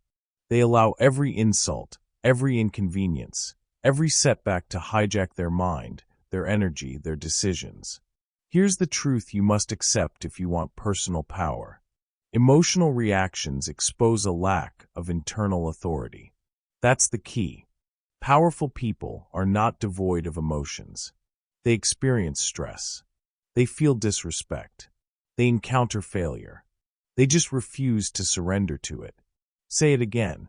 They allow every insult, every inconvenience, every setback to hijack their mind, their energy, their decisions. Here's the truth you must accept if you want personal power. Emotional reactions expose a lack of internal authority. That's the key. Powerful people are not devoid of emotions. They experience stress. They feel disrespect. They encounter failure. They just refuse to surrender to it. Say it again.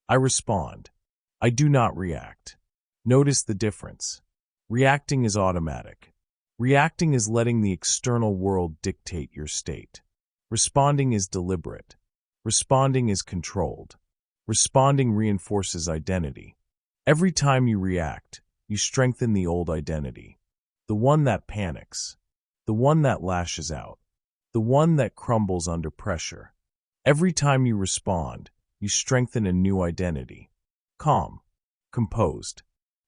I respond. I do not react. Notice the difference. Reacting is automatic. Reacting is letting the external world dictate your state. Responding is deliberate. Responding is controlled. Responding reinforces identity. Every time you react, you strengthen the old identity. The one that panics. The one that lashes out. The one that crumbles under pressure. Every time you respond, you strengthen a new identity. Calm. Composed.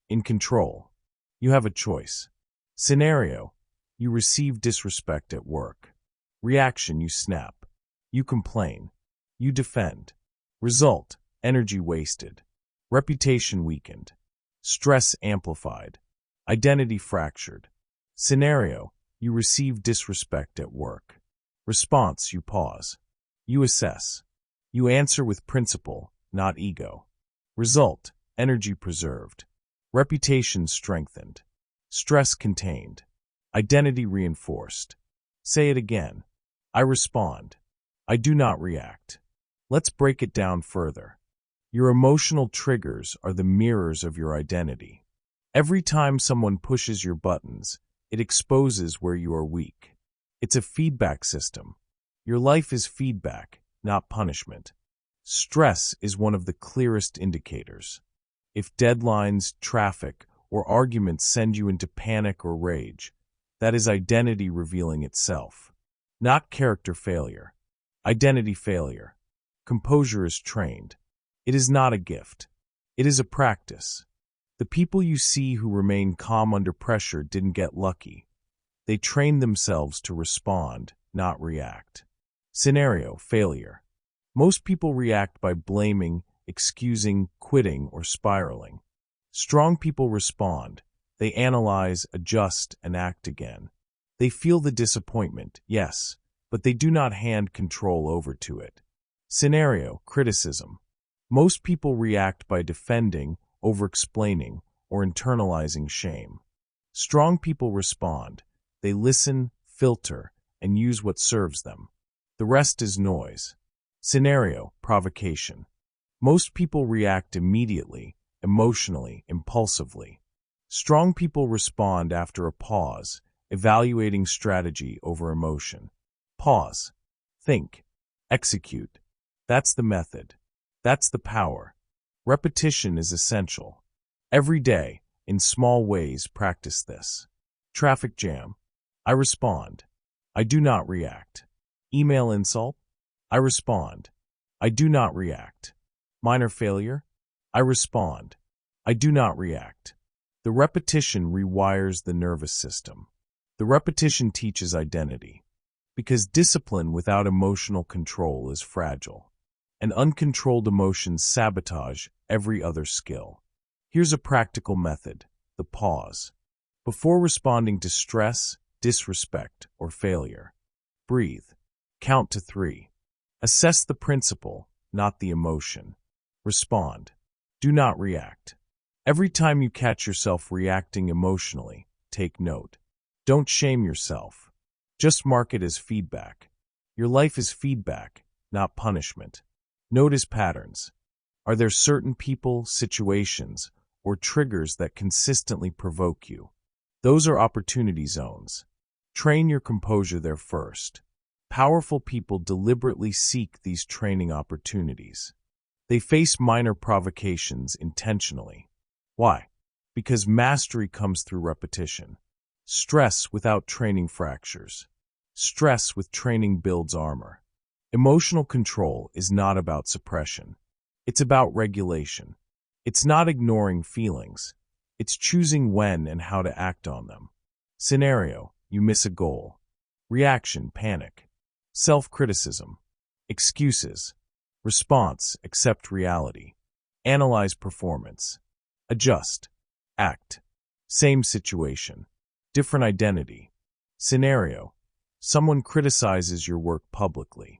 In control. You have a choice. Scenario: you receive disrespect at work. Reaction: you snap. You complain. You defend. Result: energy wasted. Reputation weakened. Stress amplified. Identity fractured. Scenario: you receive disrespect at work. Response: you pause. You assess. You answer with principle, not ego. Result: energy preserved. Reputation strengthened. Stress contained. Identity reinforced. Say it again. I respond. I do not react. Let's break it down further. Your emotional triggers are the mirrors of your identity. Every time someone pushes your buttons, it exposes where you are weak. It's a feedback system. Your life is feedback, not punishment. Stress is one of the clearest indicators. If deadlines, traffic, or arguments send you into panic or rage, that is identity revealing itself. Not character failure. Identity failure. Composure is trained. It is not a gift. It is a practice. The people you see who remain calm under pressure didn't get lucky. They trained themselves to respond, not react. Scenario: failure. Most people react by blaming, excusing, quitting, or spiraling. Strong people respond. They analyze, adjust, and act again. They feel the disappointment, yes, but they do not hand control over to it. Scenario: criticism. Most people react by defending, over-explaining, or internalizing shame. Strong people respond. They listen, filter, and use what serves them. The rest is noise. Scenario: provocation. Most people react immediately, emotionally, impulsively. Strong people respond after a pause, evaluating strategy over emotion. Pause. Think. Execute. That's the method. That's the power. Repetition is essential. Every day, in small ways, practice this. Traffic jam. I respond. I do not react. Email insult. I respond. I do not react. Minor failure. I respond. I do not react. The repetition rewires the nervous system. The repetition teaches identity. Because discipline without emotional control is fragile. And uncontrolled emotions sabotage every other skill. Here's a practical method: the pause. Before responding to stress, disrespect, or failure, breathe. Count to 3. Assess the principle, not the emotion. Respond. Do not react. Every time you catch yourself reacting emotionally, take note. Don't shame yourself. Just mark it as feedback. Your life is feedback, not punishment. Notice patterns. Are there certain people, situations, or triggers that consistently provoke you? Those are opportunity zones. Train your composure there first. Powerful people deliberately seek these training opportunities. They face minor provocations intentionally. Why? Because mastery comes through repetition. Stress without training fractures. Stress with training builds armor. Emotional control is not about suppression. It's about regulation. It's not ignoring feelings. It's choosing when and how to act on them. Scenario: you miss a goal. Reaction: panic. Self-criticism. Excuses. Response: accept reality. Analyze performance. Adjust. Act. Same situation. Different identity. Scenario: someone criticizes your work publicly.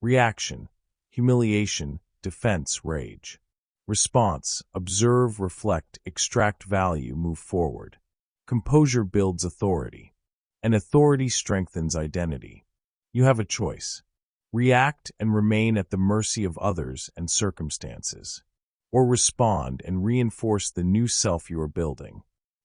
Reaction: humiliation, defense, rage. Response: observe, reflect, extract value, move forward. Composure builds authority, and authority strengthens identity. You have a choice. React and remain at the mercy of others and circumstances, or respond and reinforce the new self you are building.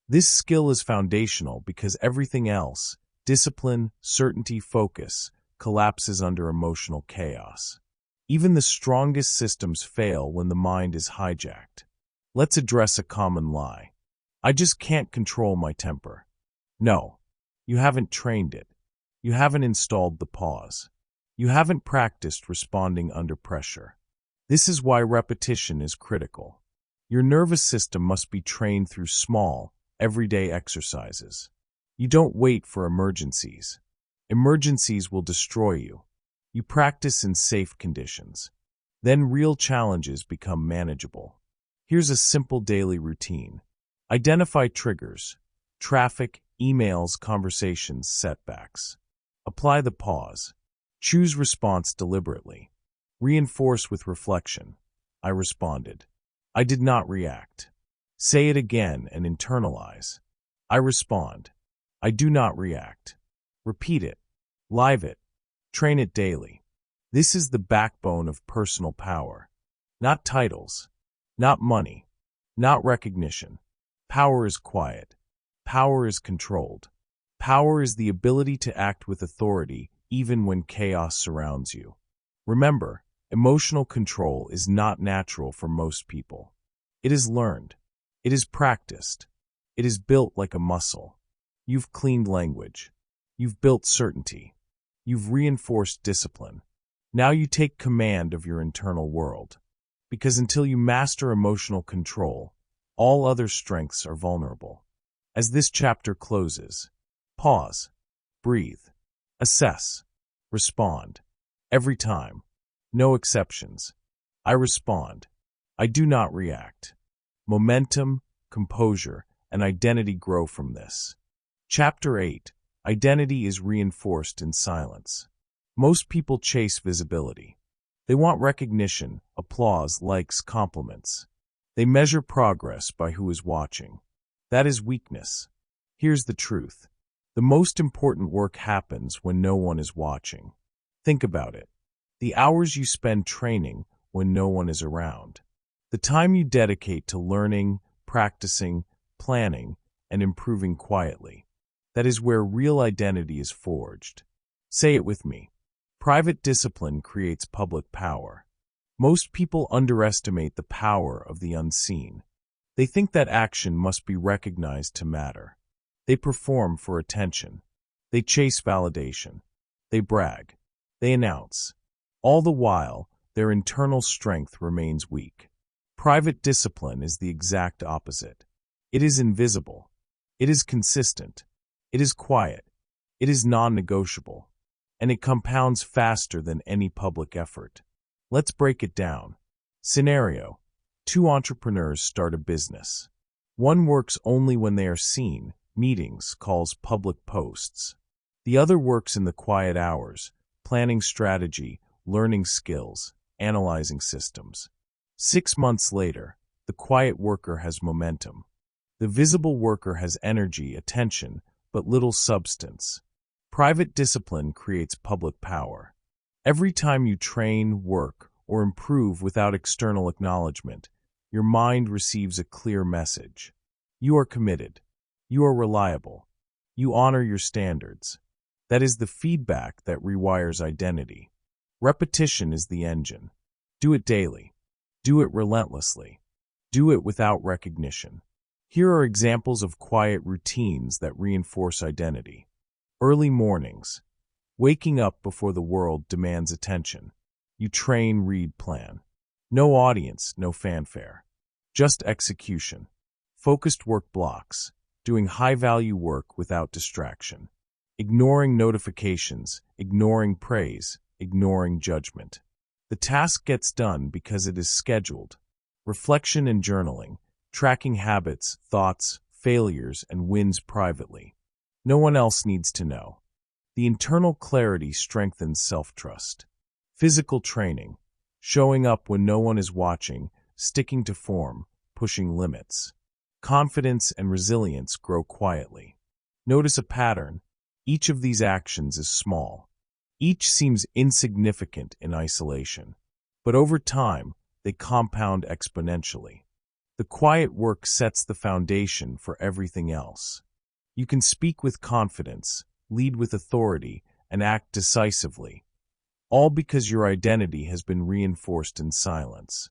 This skill is foundational because everything else, discipline, certainty, focus, collapses under emotional chaos. Even the strongest systems fail when the mind is hijacked. Let's address a common lie. I just can't control my temper. No, you haven't trained it. You haven't installed the pause. You haven't practiced responding under pressure. This is why repetition is critical. Your nervous system must be trained through small, everyday exercises. You don't wait for emergencies. Emergencies will destroy you. You practice in safe conditions. Then real challenges become manageable. Here's a simple daily routine. Identify triggers: traffic, emails, conversations, setbacks. Apply the pause. Choose response deliberately. Reinforce with reflection. I responded. I did not react. Say it again and internalize. I respond. I do not react. Repeat it. Live it. Train it daily. This is the backbone of personal power. Not titles. Not money. Not recognition. Power is quiet. Power is controlled. Power is the ability to act with authority even when chaos surrounds you. Remember, emotional control is not natural for most people. It is learned. It is practiced. It is built like a muscle. You've cleaned language. You've built certainty. You've reinforced discipline. Now you take command of your internal world. Because until you master emotional control, all other strengths are vulnerable. As this chapter closes, pause, breathe, assess, respond. Every time. No exceptions. I respond. I do not react. Momentum, composure, and identity grow from this. Chapter 8. Identity is reinforced in silence. Most people chase visibility. They want recognition, applause, likes, compliments. They measure progress by who is watching. That is weakness. Here's the truth. The most important work happens when no one is watching. Think about it. The hours you spend training when no one is around. The time you dedicate to learning, practicing, planning, and improving quietly. That is where real identity is forged. Say it with me. Private discipline creates public power. Most people underestimate the power of the unseen. They think that action must be recognized to matter. They perform for attention. They chase validation. They brag. They announce. All the while, their internal strength remains weak. Private discipline is the exact opposite. It is invisible. It is consistent. It is quiet. It is non-negotiable. And it compounds faster than any public effort. Let's break it down. Scenario: 2 entrepreneurs start a business. One works only when they are seen, meetings, calls, public posts. The other works in the quiet hours, planning strategy, learning skills, analyzing systems. 6 months later, the quiet worker has momentum. The visible worker has energy, attention, but little substance. Private discipline creates public power. Every time you train, work, or improve without external acknowledgement, your mind receives a clear message. You are committed. You are reliable. You honor your standards. That is the feedback that rewires identity. Repetition is the engine. Do it daily. Do it relentlessly. Do it without recognition. Here are examples of quiet routines that reinforce identity. Early mornings. Waking up before the world demands attention. You train, read, plan. No audience, no fanfare. Just execution. Focused work blocks. Doing high-value work without distraction. Ignoring notifications, ignoring praise, ignoring judgment. The task gets done because it is scheduled. Reflection and journaling. Tracking habits, thoughts, failures, and wins privately. No one else needs to know. The internal clarity strengthens self-trust. Physical training. Showing up when no one is watching, sticking to form, pushing limits. Confidence and resilience grow quietly. Notice a pattern. Each of these actions is small. Each seems insignificant in isolation. But over time, they compound exponentially. The quiet work sets the foundation for everything else. You can speak with confidence, lead with authority, and act decisively. all because your identity has been reinforced in silence.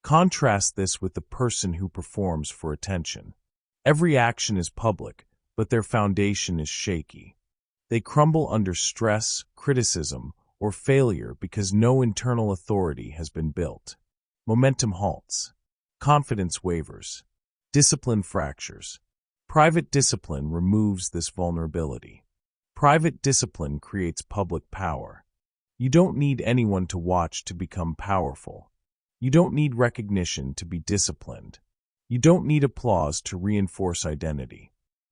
Contrast this with the person who performs for attention. Every action is public, but their foundation is shaky. They crumble under stress, criticism, or failure because no internal authority has been built. Momentum halts. Confidence wavers. Discipline fractures. Private discipline removes this vulnerability. Private discipline creates public power. You don't need anyone to watch to become powerful. You don't need recognition to be disciplined. You don't need applause to reinforce identity.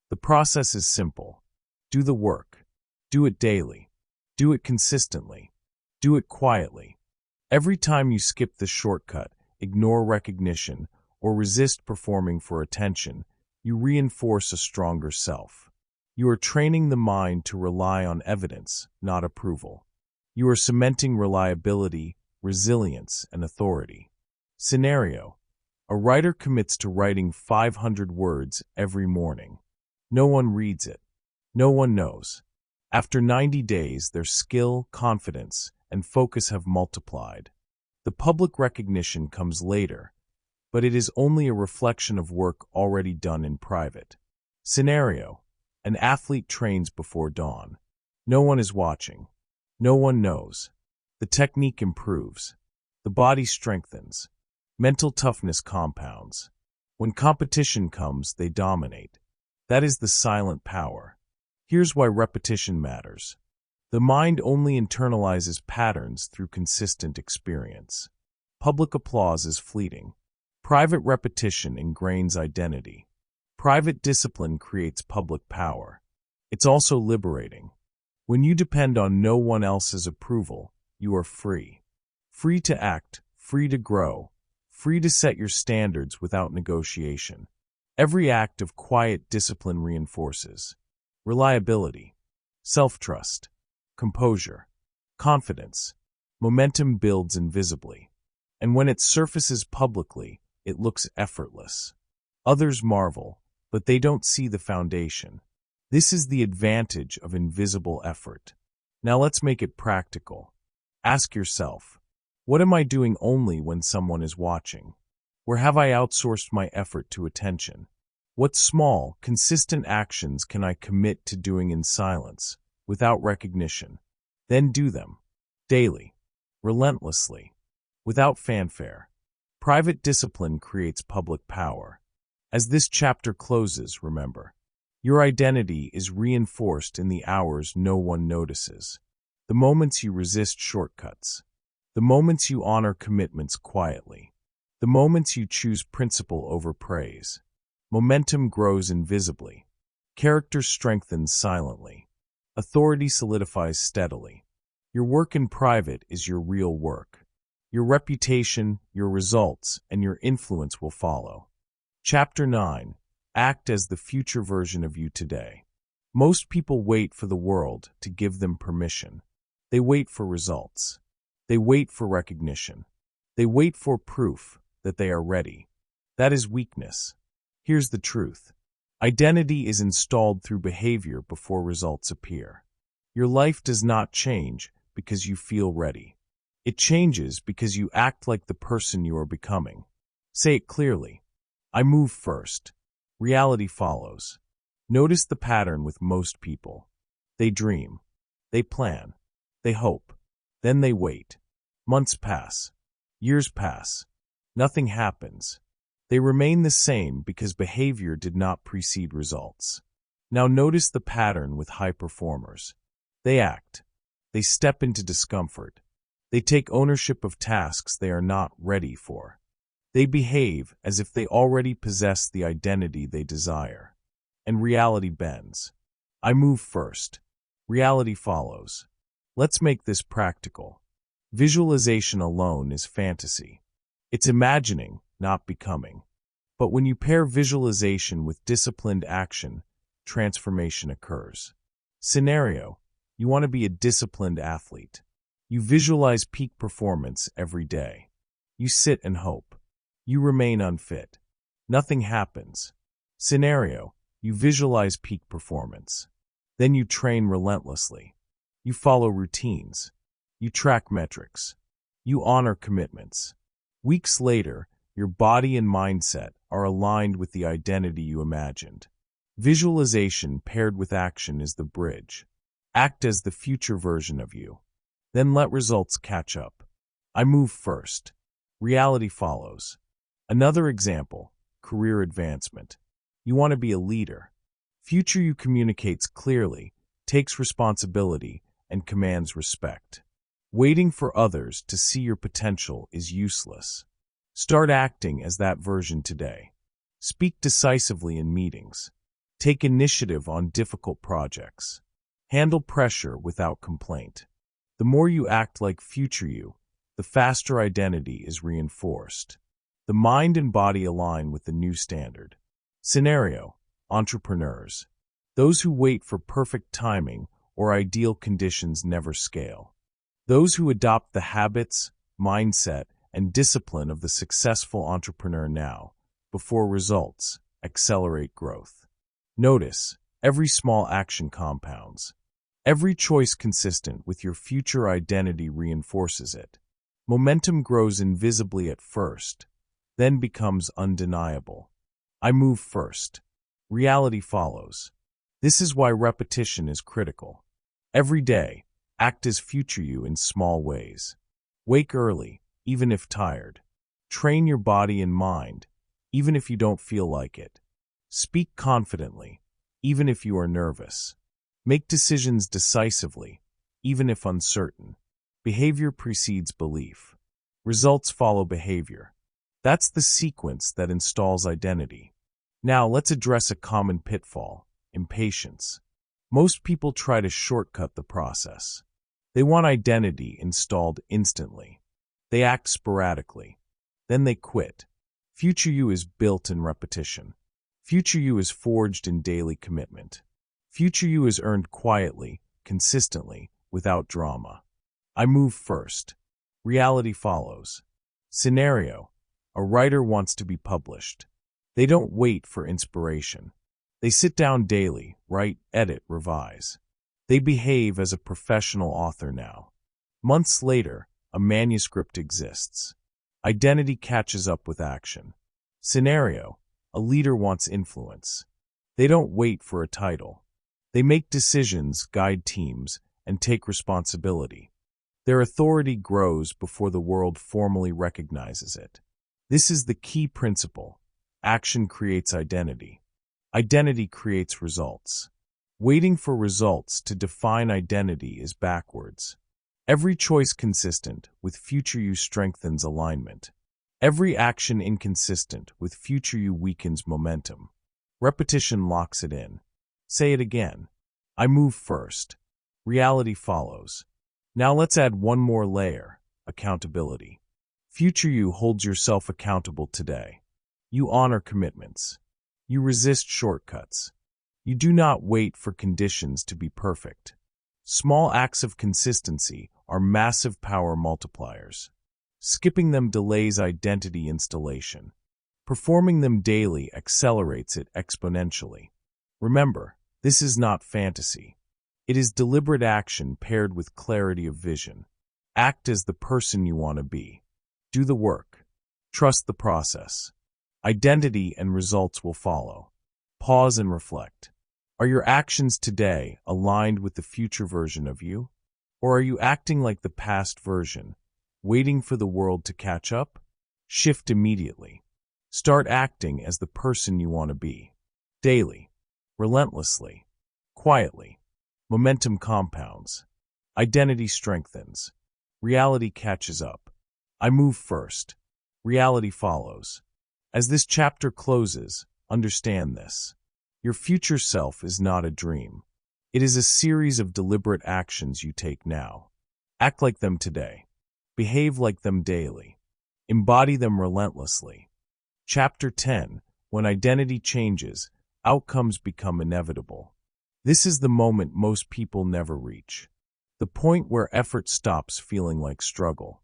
The process is simple. Do the work. Do it daily. Do it consistently. Do it quietly. Every time you skip the shortcut, ignore recognition, or resist performing for attention, you reinforce a stronger self. You are training the mind to rely on evidence, not approval. You are cementing reliability, resilience, and authority. Scenario: a writer commits to writing 500 words every morning. No one reads it. No one knows. After 90 days, their skill, confidence, and focus have multiplied. The public recognition comes later, but it is only a reflection of work already done in private. Scenario: an athlete trains before dawn. No one is watching. No one knows. The technique improves. The body strengthens. Mental toughness compounds. When competition comes, they dominate. That is the silent power. Here's why repetition matters. The mind only internalizes patterns through consistent experience. Public applause is fleeting. Private repetition ingrains identity. Private discipline creates public power. It's also liberating. When you depend on no one else's approval, you are free. Free to act, free to grow, free to set your standards without negotiation. Every act of quiet discipline reinforces reliability, self-trust, composure, confidence. Momentum builds invisibly, and when it surfaces publicly, it looks effortless. Others marvel, but they don't see the foundation. This is the advantage of invisible effort. Now let's make it practical. Ask yourself, what am I doing only when someone is watching? Where have I outsourced my effort to attention? What small, consistent actions can I commit to doing in silence, without recognition? Then do them. Daily. Relentlessly. Without fanfare. Private discipline creates public power. As this chapter closes, remember, your identity is reinforced in the hours no one notices. The moments you resist shortcuts. The moments you honor commitments quietly. The moments you choose principle over praise. Momentum grows invisibly. Character strengthens silently. Authority solidifies steadily. Your work in private is your real work. Your reputation, your results, and your influence will follow. Chapter 9. Act as the future version of you today. Most people wait for the world to give them permission. They wait for results. They wait for recognition. They wait for proof that they are ready. That is weakness. Here's the truth. Identity is installed through behavior before results appear. Your life does not change because you feel ready. It changes because you act like the person you are becoming. Say it clearly. I move first. Reality follows. Notice the pattern with most people. They dream. They plan. They hope. Then they wait. Months pass. Years pass. Nothing happens. They remain the same because behavior did not precede results. Now notice the pattern with high performers. They act. They step into discomfort. They take ownership of tasks they are not ready for. They behave as if they already possess the identity they desire. And reality bends. I move first. Reality follows. Let's make this practical. Visualization alone is fantasy. It's imagining, not becoming. But when you pair visualization with disciplined action, transformation occurs. Scenario: you want to be a disciplined athlete. You visualize peak performance every day. You sit and hope. You remain unfit. Nothing happens. Scenario: you visualize peak performance. Then you train relentlessly. You follow routines. You track metrics. You honor commitments. Weeks later, your body and mindset are aligned with the identity you imagined. Visualization paired with action is the bridge. Act as the future version of you. Then let results catch up. I move first. Reality follows. Another example, career advancement. You want to be a leader. Future you communicates clearly, takes responsibility, and commands respect. Waiting for others to see your potential is useless. Start acting as that version today. Speak decisively in meetings. Take initiative on difficult projects. Handle pressure without complaint. The more you act like future you, the faster identity is reinforced. The mind and body align with the new standard. Scenario: entrepreneurs. Those who wait for perfect timing or ideal conditions never scale. Those who adopt the habits, mindset, and discipline of the successful entrepreneur now, before results, accelerate growth. Notice, every small action compounds. Every choice consistent with your future identity reinforces it. Momentum grows invisibly at first, then becomes undeniable. I move first. Reality follows. This is why repetition is critical. Every day, act as future you in small ways. Wake early, even if tired. Train your body and mind, even if you don't feel like it. Speak confidently, even if you are nervous. Make decisions decisively, even if uncertain. Behavior precedes belief. Results follow behavior. That's the sequence that installs identity. Now let's address a common pitfall: impatience. Most people try to shortcut the process. They want identity installed instantly. They act sporadically. Then they quit. Future you is built in repetition. Future you is forged in daily commitment. Future you is earned quietly, consistently, without drama. I move first. Reality follows. Scenario: a writer wants to be published. They don't wait for inspiration. They sit down daily, write, edit, revise. They behave as a professional author now. Months later, a manuscript exists. Identity catches up with action. Scenario: a leader wants influence. They don't wait for a title. They make decisions, guide teams, and take responsibility. Their authority grows before the world formally recognizes it. This is the key principle. Action creates identity. Identity creates results. Waiting for results to define identity is backwards. Every choice consistent with future you strengthens alignment. Every action inconsistent with future you weakens momentum. Repetition locks it in. Say it again. I move first. Reality follows. Now let's add one more layer: accountability. Future you holds yourself accountable today. You honor commitments. You resist shortcuts. You do not wait for conditions to be perfect. Small acts of consistency are massive power multipliers. Skipping them delays identity installation. Performing them daily accelerates it exponentially. Remember, this is not fantasy. It is deliberate action paired with clarity of vision. Act as the person you want to be. Do the work. Trust the process. Identity and results will follow. Pause and reflect. Are your actions today aligned with the future version of you? Or are you acting like the past version, waiting for the world to catch up? Shift immediately. Start acting as the person you want to be. Daily. Relentlessly. Quietly. Momentum compounds. Identity strengthens. Reality catches up. I move first. Reality follows. As this chapter closes, understand this. Your future self is not a dream. It is a series of deliberate actions you take now. Act like them today. Behave like them daily. Embody them relentlessly. Chapter 10. When identity changes, outcomes become inevitable. This is the moment most people never reach. The point where effort stops feeling like struggle.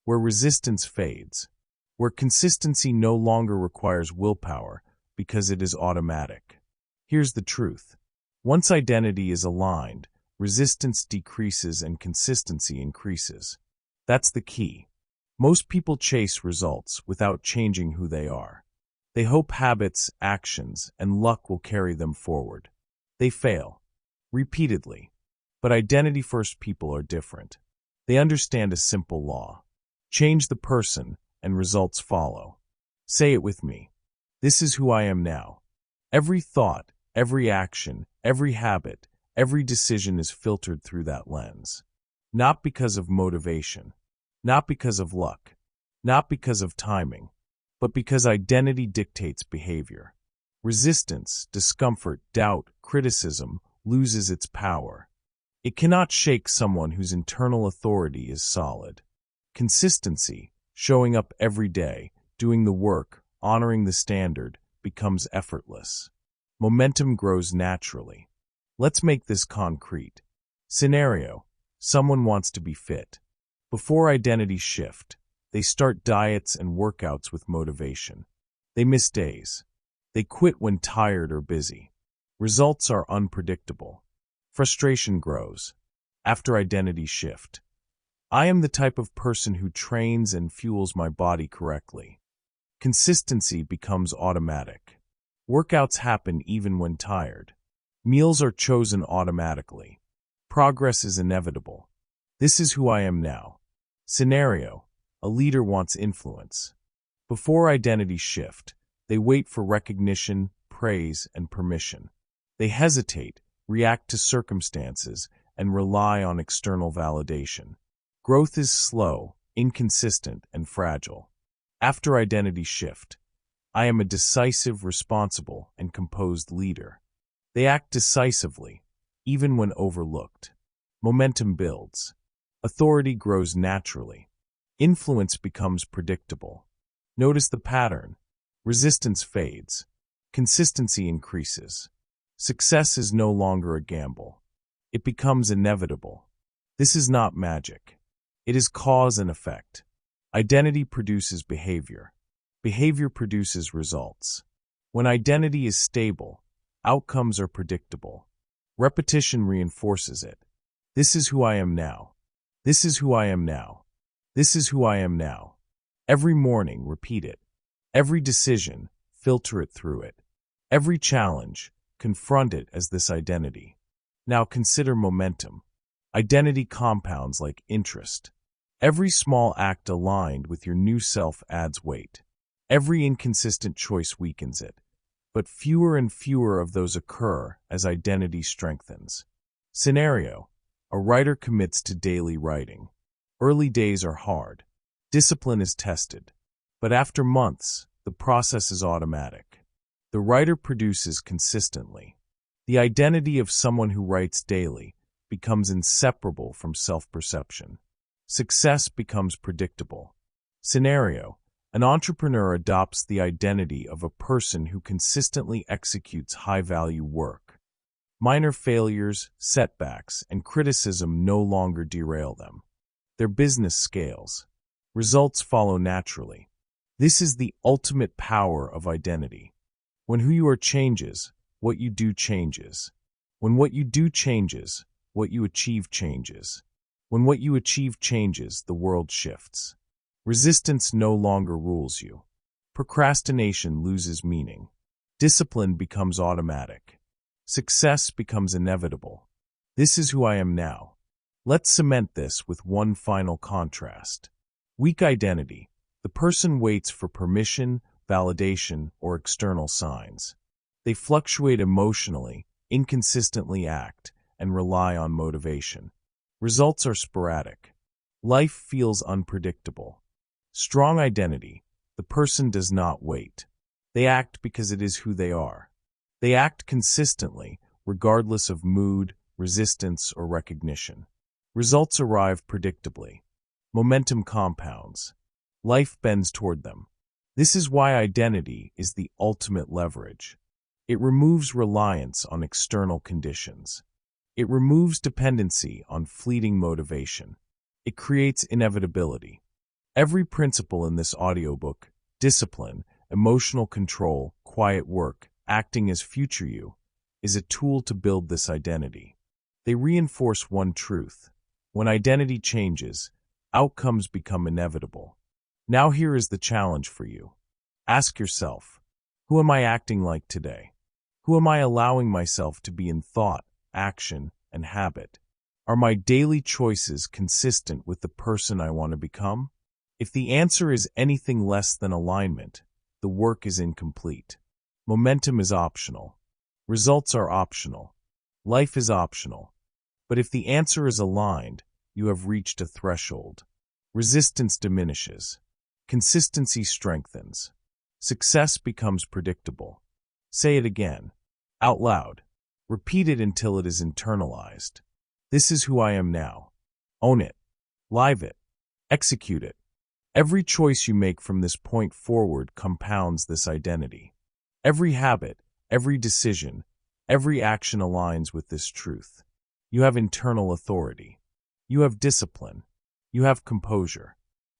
Where resistance fades. Where consistency no longer requires willpower because it is automatic. Here's the truth. Once identity is aligned, resistance decreases and consistency increases. That's the key. Most people chase results without changing who they are. They hope habits, actions, and luck will carry them forward. They fail. Repeatedly. But identity-first people are different. They understand a simple law. Change the person, and results follow. Say it with me. This is who I am now. Every thought, every action, every habit, every decision is filtered through that lens. Not because of motivation. Not because of luck. Not because of timing. But because identity dictates behavior. Resistance, discomfort, doubt, criticism loses its power. It cannot shake someone whose internal authority is solid. Consistency, showing up every day, doing the work, honoring the standard, becomes effortless. Momentum grows naturally. Let's make this concrete. Scenario: someone wants to be fit. Before identity shift, they start diets and workouts with motivation. They miss days. They quit when tired or busy. Results are unpredictable. Frustration grows. After identity shift, I am the type of person who trains and fuels my body correctly. Consistency becomes automatic. Workouts happen even when tired. Meals are chosen automatically. Progress is inevitable. This is who I am now. Scenario: a leader wants influence. Before identity shift, they wait for recognition, praise, and permission. They hesitate, react to circumstances, and rely on external validation. Growth is slow, inconsistent, and fragile. After identity shift, I am a decisive, responsible, and composed leader. They act decisively, even when overlooked. Momentum builds. Authority grows naturally. Influence becomes predictable. Notice the pattern. Resistance fades. Consistency increases. Success is no longer a gamble. It becomes inevitable. This is not magic. It is cause and effect. Identity produces behavior. Behavior produces results. When identity is stable, outcomes are predictable. Repetition reinforces it. This is who I am now. This is who I am now. This is who I am now. Every morning, repeat it. Every decision, filter it through it. Every challenge, confront it as this identity. Now consider momentum. Identity compounds like interest. Every small act aligned with your new self adds weight. Every inconsistent choice weakens it. But fewer and fewer of those occur as identity strengthens. Scenario: a writer commits to daily writing. Early days are hard. Discipline is tested. But after months, the process is automatic. The writer produces consistently. The identity of someone who writes daily becomes inseparable from self-perception. Success becomes predictable. Scenario: an entrepreneur adopts the identity of a person who consistently executes high-value work. Minor failures, setbacks, and criticism no longer derail them. Their business scales. Results follow naturally. This is the ultimate power of identity. When who you are changes, what you do changes. When what you do changes, what you achieve changes. When what you achieve changes, the world shifts. Resistance no longer rules you. Procrastination loses meaning. Discipline becomes automatic. Success becomes inevitable. This is who I am now. Let's cement this with one final contrast. Weak identity. The person waits for permission, validation, or external signs. They fluctuate emotionally, inconsistently act, and rely on motivation. Results are sporadic. Life feels unpredictable. Strong identity. The person does not wait. They act because it is who they are. They act consistently, regardless of mood, resistance, or recognition. Results arrive predictably. Momentum compounds. Life bends toward them. This is why identity is the ultimate leverage. It removes reliance on external conditions. It removes dependency on fleeting motivation. It creates inevitability. Every principle in this audiobook, discipline, emotional control, quiet work, acting as future you, is a tool to build this identity. They reinforce one truth. When identity changes, outcomes become inevitable. Now here is the challenge for you. Ask yourself, who am I acting like today? Who am I allowing myself to be in thought, action, and habit? Are my daily choices consistent with the person I want to become? If the answer is anything less than alignment, the work is incomplete. Momentum is optional. Results are optional. Life is optional. But if the answer is aligned, you have reached a threshold. Resistance diminishes. Consistency strengthens. Success becomes predictable. Say it again, out loud. Repeat it until it is internalized. This is who I am now. Own it. Live it. Execute it. Every choice you make from this point forward compounds this identity. Every habit, every decision, every action aligns with this truth. You have internal authority. You have discipline. You have composure.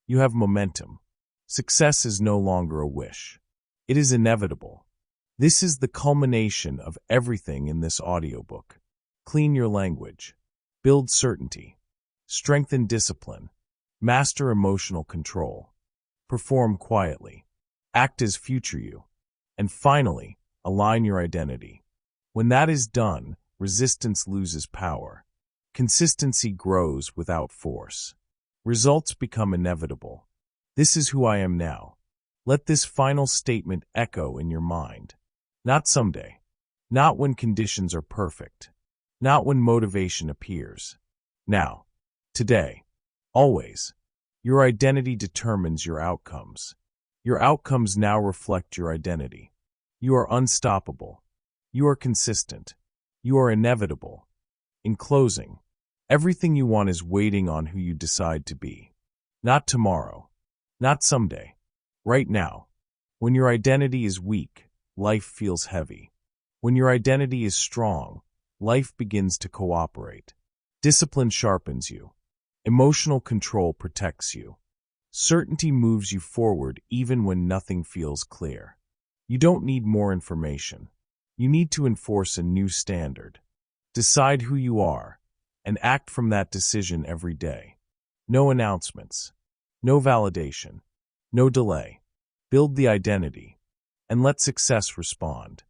You have momentum. Success is no longer a wish. It is inevitable. This is the culmination of everything in this audiobook. Clean your language. Build certainty. Strengthen discipline. Master emotional control. Perform quietly. Act as future you. And finally, align your identity. When that is done, resistance loses power. Consistency grows without force. Results become inevitable. This is who I am now. Let this final statement echo in your mind. Not someday. Not when conditions are perfect. Not when motivation appears. Now. Today. Always. Your identity determines your outcomes. Your outcomes now reflect your identity. You are unstoppable. You are consistent. You are inevitable. In closing, everything you want is waiting on who you decide to be. Not tomorrow. Not someday. Right now. When your identity is weak, life feels heavy. When your identity is strong, life begins to cooperate. Discipline sharpens you. Emotional control protects you. Certainty moves you forward even when nothing feels clear. You don't need more information. You need to enforce a new standard. Decide who you are, and act from that decision every day. No announcements. No validation. No delay. Build the identity, and let success respond.